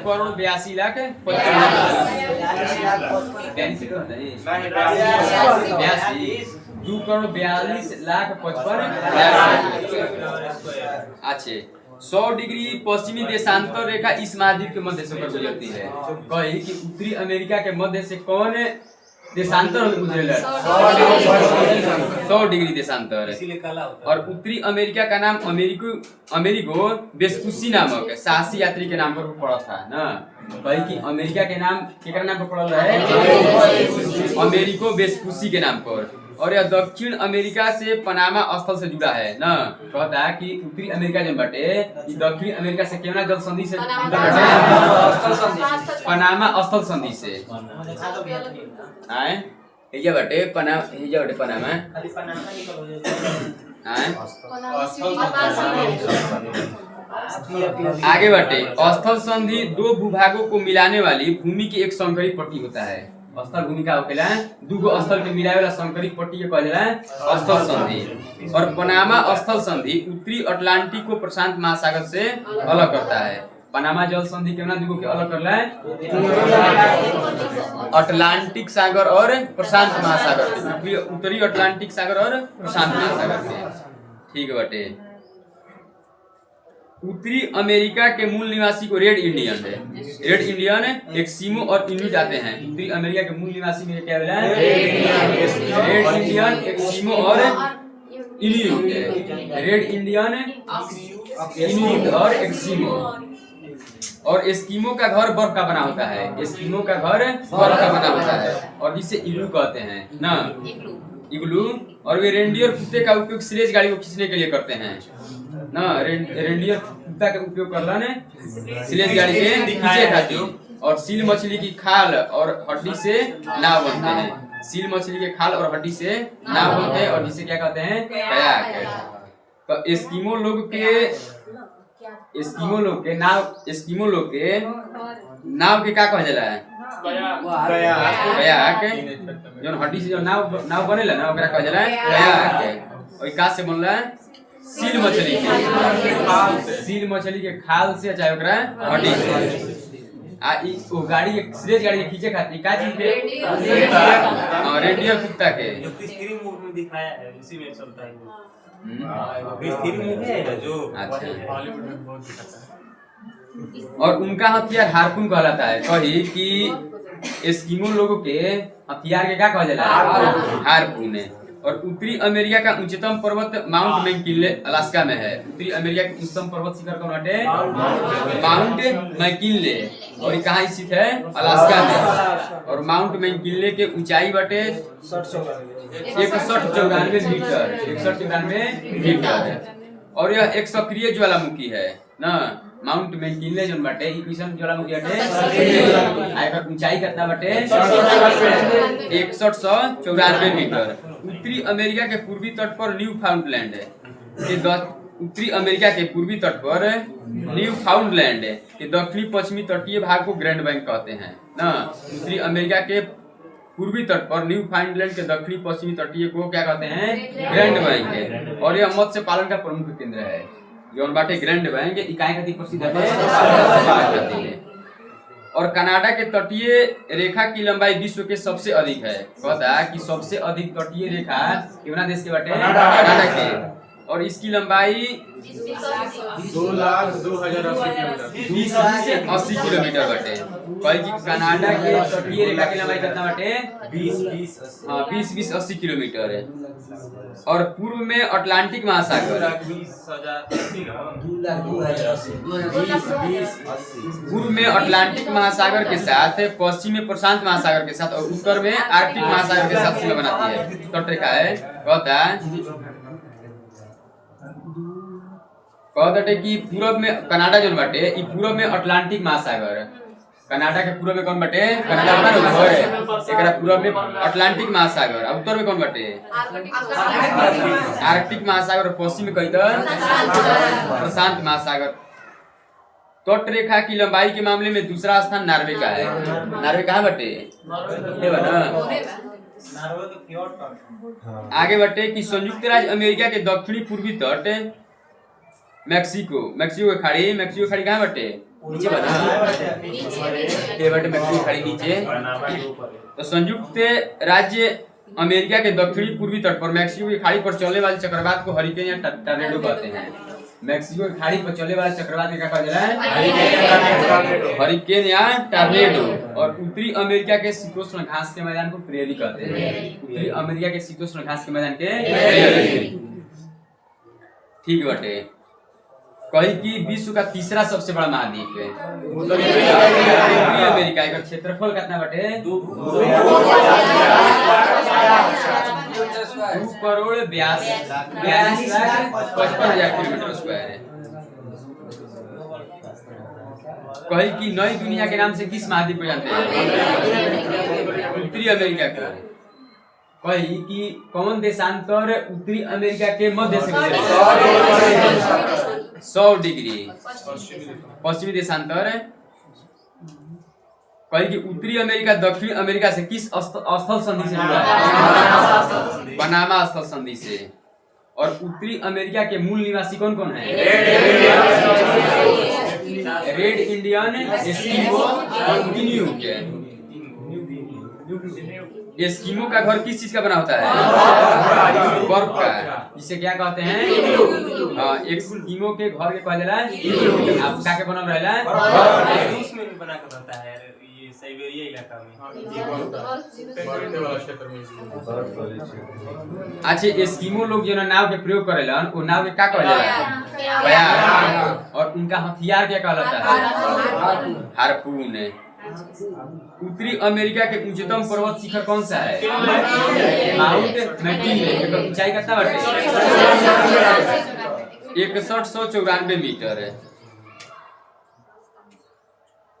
2,42,55,000। अच्छे। 100 डिग्री पश्चिमी देशांतर रेखा इस महाद्वीप के मध्य से होकर गुजरती है। कही कि उत्तरी अमेरिका के मध्य से कौन देशांतर गुजरेला? 100 डिग्री देशांतर। और उत्तरी अमेरिका का नाम अमेरिगो वेस्पुसी नामक साहसी यात्री के नाम पर पड़ा था ना। कही कि अमेरिका के नाम केकरा नाम पर पड़ल है? अमेरिगो वेस्पुसी के नाम पर। और यह दक्षिण अमेरिका से पनामा स्थल से जुड़ा है ना। कहता है कि उत्तरी अमेरिका जब बटे दक्षिण अमेरिका से केवना जल संधि से पनामा स्थल संधि से आए हेजा बाटे पनामा हाँ? आगे बढ़ते स्थल संधि दो भूभागों को मिलाने वाली भूमि की एक संकरी पट्टी होता है। स्थल भूमि का होखेला दूगो स्थल के मिलावे वाला संकरी पट्टी के कहल जाला स्थल संधि। और पनामा स्थल संधि उत्तरी अटलांटिक को प्रशांत महासागर से अलग करता है। पनामा जल संधि केवना दूगो के अलग करला है अटलांटिक सागर और प्रशांत महासागर, उत्तरी अटलांटिक सागर और प्रशांत महासागर से। ठीक बाटे। उत्तरी अमेरिका के मूल निवासी को रेड इंडियन है। रेड इंडियन एस्किमो और इनुइट आते हैं। उत्तरी अमेरिका के मूल निवासी में क्या बोला है? रेड इंडियन, एस्किमो और इनुइट। रेड इंडियन, इनुइट और एस्किमो। और एस्किमो का घर बर्फ का बना होता है। एस्किमो का घर बर्फ का बना होता है और जिसे इग्लू कहते हैं ना, इग्लू। और वे रेंडियर कुत्ते का उपयोग स्लेज गाड़ी को खींचने के लिए करते हैं ना। रेंडियर कुत्ता का उपयोग करला ने स्लेज गाड़ी के खींचे खातिर। और सील मछली की खाल और हड्डी से नाव बनते हैं। सील मछली के खाल और हड्डी से नाव बनते हैं और जिसे क्या कहते हैं? कयाक। तो एस्किमो लोग के नाव के का कहल जाला है? कयाक। जौन हड्डी से जो नाव बनेला ना ओकरा कहल जाला कयाक। और का से बनला? सील मछली के, सील मछली के खाल से चाहे ओकरा हड्डी से। आ ई ओ गाड़ी के स्लेज गाड़ी के खींचे खातिर का चीज के? रेंडियर कुत्ता के। जो किसी मूवी में दिखाया है उसी में चलता है वो। किसी मूवी है ना जो अच्छा। हॉलीवुड में बहुत दिखाता है। और उनका हथियार हार्पून कहलाता है। कही कि एस्किमो लोगों के हथियार के क्या कहल जाला? हार्पून है। और उत्तरी अमेरिका का उच्चतम पर्वत माउंट मैकिनले अलास्का में है। उत्तरी अमेरिका के उच्चतम पर्वत शिखर कौन बाटे? Mount McKinley. और ये कहाँ स्थित है? अलास्का में। और माउंट मैकिनले के ऊंचाई बाटे 6194 मीटर। 6194 मीटर। और यह एक सक्रिय ज्वालामुखी है ना। माउंट मैकिनले जो बाटे ई किसन ज्वालामुखी बाटे। आ एकर ऊंचाई कितना बाटे? 6194 मीटर। उत्तरी अमेरिका के पूर्वी तट पर न्यूफाउंडलैंड है। उत्तरी अमेरिका के पूर्वी तट पर न्यूफाउंडलैंड के दक्षिणी पश्चिमी तटीय भाग को ग्रैंड बैंक कहते हैं ना। उत्तरी अमेरिका के पूर्वी तट पर न्यूफाउंडलैंड के दक्षिणी पश्चिमी तटीय को क्या कहते हैं? ग्रैंड बैंक है। और यह मत्स्य पालन का प्रमुख केंद्र है। जौन बाटे ग्रैंड बैंक इकाई खातिर प्रसिद्ध है। और कनाडा के तटीय रेखा की लंबाई विश्व के सबसे अधिक है। कहता है कि सबसे अधिक तटीय रेखा केवना देश के बाटे? कनाडा के। और इसकी लंबाई 2,02,080 किलोमीटर बाटे। कहीं कि कनाडा के तटीय रेखा की लंबाई कितना बाटे? 20-80 किलोमीटर है। और पूर्व में अटलांटिक महासागर, पूर्व में अटलांटिक महासागर के साथ पश्चिम में प्रशांत महासागर के साथ और उत्तर में आर्कटिक महासागर के साथ सीमा बनाती है। तटरेखा है। कहते कि पूरब में कनाडा जो बाटे ई पूरब में अटलांटिक महासागर। कनाडा के पूरब में कौन बाटे? कनाडा बना उधर है। एकरा पूरब में अटलांटिक महासागर और उत्तर में कौन बाटे? आर्कटिक महासागर। और पश्चिम में कहितर प्रशांत महासागर। तटरेखा की लंबाई के मामले में दूसरा स्थान नॉर्वे का है। नॉर्वे कहाँ बाटे? आगे बढ़ते कि संयुक्त राज्य अमेरिका के दक्षिणी पूर्वी तट मैक्सिको के खाड़ी कहाँ बाटे? नीचे बना ये बाटे मैक्सिको खाड़ी नीचे। तो संयुक्त राज्य अमेरिका के दक्षिणी पूर्वी तट पर मैक्सिको की खाड़ी पर चलने वाले चक्रवात को हरिकेन या टॉर्नेडो कहते हैं। मैक्सिको की खाड़ी पर चलने वाले चक्रवात का क्या कहा जाता है? हरिकेन या टॉर्नेडो। और उत्तरी अमेरिका के शीतोष्ण घास के मैदान को प्रेरी कहते हैं। उत्तरी अमेरिका के शीतोष्ण घास के मैदान के प्रेरी। ठीक बाटे। कहीं कि विश्व का तीसरा सबसे बड़ा महाद्वीप है उत्तरी अमेरिका। का क्षेत्रफल कितना बाटे? 2,42,55,000 किलोमीटर स्क्वायर है। कहीं कि नई दुनिया के नाम से किस महाद्वीप को जानते हैं? उत्तरी अमेरिका को। कही कि कौन देशांतर उत्तरी अमेरिका के मध्य से 100 डिग्री पश्चिमी देशांतर कही कि उत्तरी अमेरिका दक्षिण अमेरिका से किस स्थल संधि से जुड़ा है? पनामा स्थल संधि से। और उत्तरी अमेरिका के मूल निवासी कौन कौन है? रेड इंडियन, एस्किमो और गिनीयू के। एस्किमो का घर किस चीज का बना होता है? बर्फ का। इसे क्या कहते हैं? एस्किमो के घर के कहल जाला आप का के बनल रहेला रूस में भी बना के रहता है ये साइबेरिया इलाका में। अच्छा, एस्किमो लोग जो नाव के प्रयोग करेलन वो नाव के का कहल जाला? बयार। और उनका हथियार क्या कहलाता है? हार्पून। उत्तरी अमेरिका के उच्चतम पर्वत शिखर कौन सा है? Mount McKinley. इसका ऊंचाई कितना बाटे? 6194 मीटर है।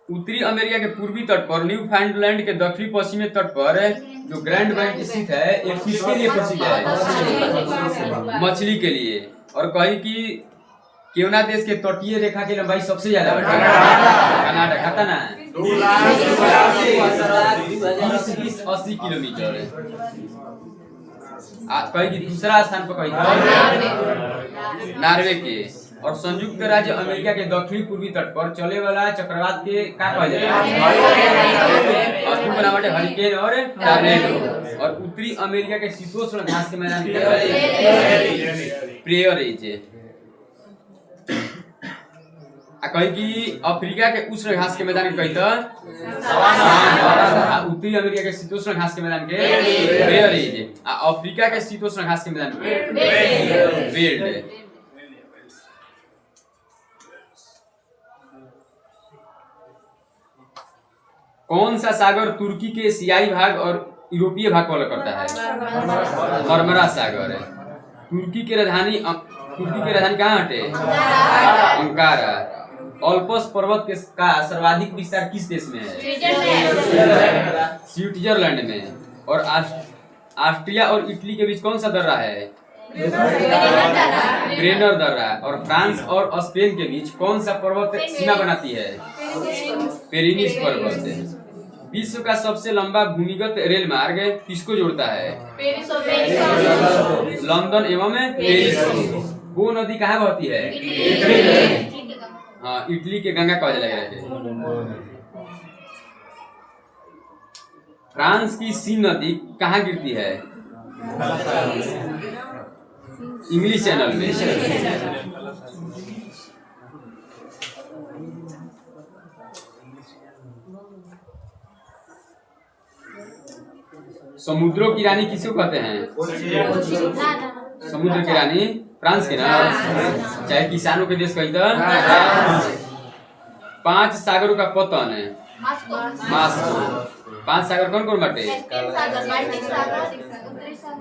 उत्तरी अमेरिका के पूर्वी तट पर न्यूफाउंडलैंड के दक्षिणी पश्चिमी तट पर जो ग्रैंड बैंक स्थित है एक किसके लिए प्रसिद्ध है? मछली के लिए। और कहीं कि केवना देश के तटीय रेखा की लंबाई सबसे ज्यादा है? कनाडा। खाता ना 20-80 किलोमीटर है। कहीं कि दूसरा स्थान पर कहीं नार्वे के। और संयुक्त राज्य अमेरिका के दक्षिणी पूर्वी तट पर चले वाला चक्रवात के का कहल जाला? बनावट हरिकेन और टॉर्नेडो। और उत्तरी अमेरिका के शीतोष्ण घास के मैदान प्रेयरीज। कही कि अफ्रीका के उष्ण घास के मैदान कही तो उत्तरी अमेरिका के शीतोष्ण घास के मैदान के प्रेयरीज। अफ्रीका के शीतोष्ण घास के मैदान के वेल्ड। कौन सा सागर तुर्की के एशियाई भाग और यूरोपीय भाग को अलग करता है? मरमरा सागर है। तुर्की की राजधानी कहाँ हटे? अंकारा। ऑल्पस पर्वत का सर्वाधिक विस्तार किस देश में है? स्विट्जरलैंड में। और ऑस्ट्रिया और इटली के बीच कौन सा दर्रा है? ब्रेनर दर्रा। और फ्रांस और स्पेन के बीच कौन सा पर्वत सीमा बनाती है? पेरिनीस पर्वत। विश्व का सबसे लंबा भूमिगत रेल मार्ग किसको जोड़ता है? लंदन एवं पेरिस। वो नदी कहाँ बहती है? हाँ, इटली के गंगा कहल जाएगा। फ्रांस की सीन नदी कहाँ गिरती है? इंग्लिश चैनल में। समुद्रों की रानी किसको कहते हैं? समुद्र की रानी फ्रांस के ना, चाहे किसानों के देश कही तो। 5 सागरों का पतन है मास्को। 5 सागर कौन कौन बाटे?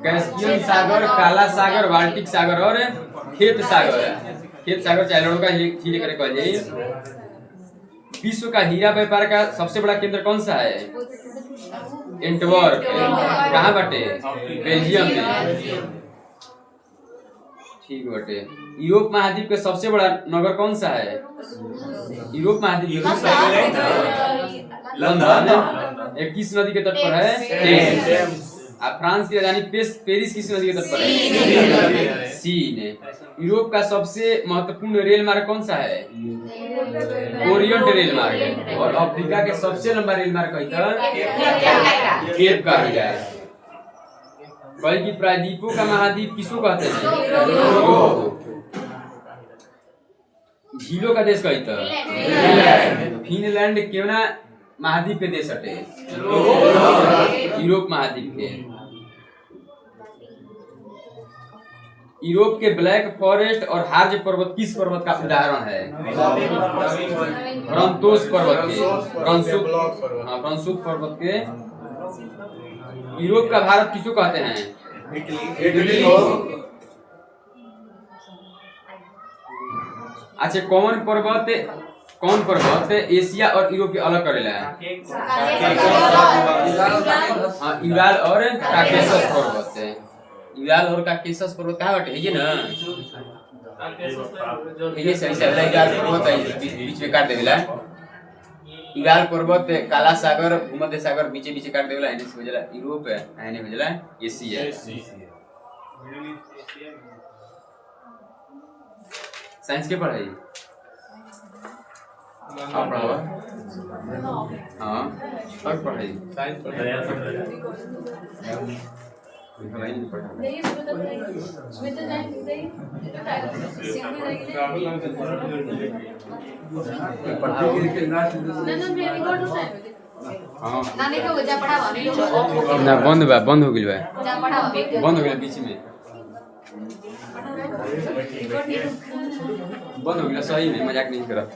कैस्पियन सागर, काला सागर, बाल्टिक सागर और खेत सागर। खेत सागर चाहे लड़ों का ही लेकर कह जाइए। विश्व का हीरा व्यापार का सबसे बड़ा केंद्र कौन सा है? एंटवर्प। कहाँ बाटे? बेल्जियम में। ठीक बाटे। यूरोप महाद्वीप का सबसे बड़ा नगर कौन सा है? यूरोप महाद्वीप लंदन। 21 नदी के तट पर है। फ्रांस की राजधानी पेरिस किस नदी के तट पर है? सीन। यूरोप का सबसे महत्वपूर्ण रेल मार्ग कौन सा है? ओरिएंट रेल मार्ग। और अफ्रीका के सबसे लंबा रेल मार्ग कही केप का है। बल्कि प्रायद्वीपों का महाद्वीप किसको कहते हैं? झीलों का देश कही फिनलैंड केवना महाद्वीप के देश हटे? यूरोप महाद्वीप के। यूरोप के ब्लैक फॉरेस्ट और हार्ज पर्वत किस पर्वत का उदाहरण है? ब्रंतोस पर्वत के। ब्रंसुक पर्वत के। यूरोप का भारत किसको कहते हैं? अच्छा, कौन पर्वत कौन पर्वत एशिया और यूरोप के अलग करेला है? हाँ, यूराल और काकेशस पर्वत है। यूराल और काकेशस पर्वत कहाँ बाटे? ये ना ये सही से यूराल पर्वत है, बीच में काट देला। यूराल पर्वत काला सागर भूमध्य सागर बीचे बीचे काट देला, एने से हो जाला यूरोप है, एने हो जाला एशिया। साइंस के पढ़ाई आप पढ़ावा? हाँ, और पढ़ाई साइंस पढ़ाया सब हमारी नहीं पढ़ा। हाँ नानी के वजह पढ़ावा नहीं ना बंद हो गइल बा, जा पढ़ावा बंद हो गइल बीच में, बंद हो गया। सही में मजाक नहीं करत।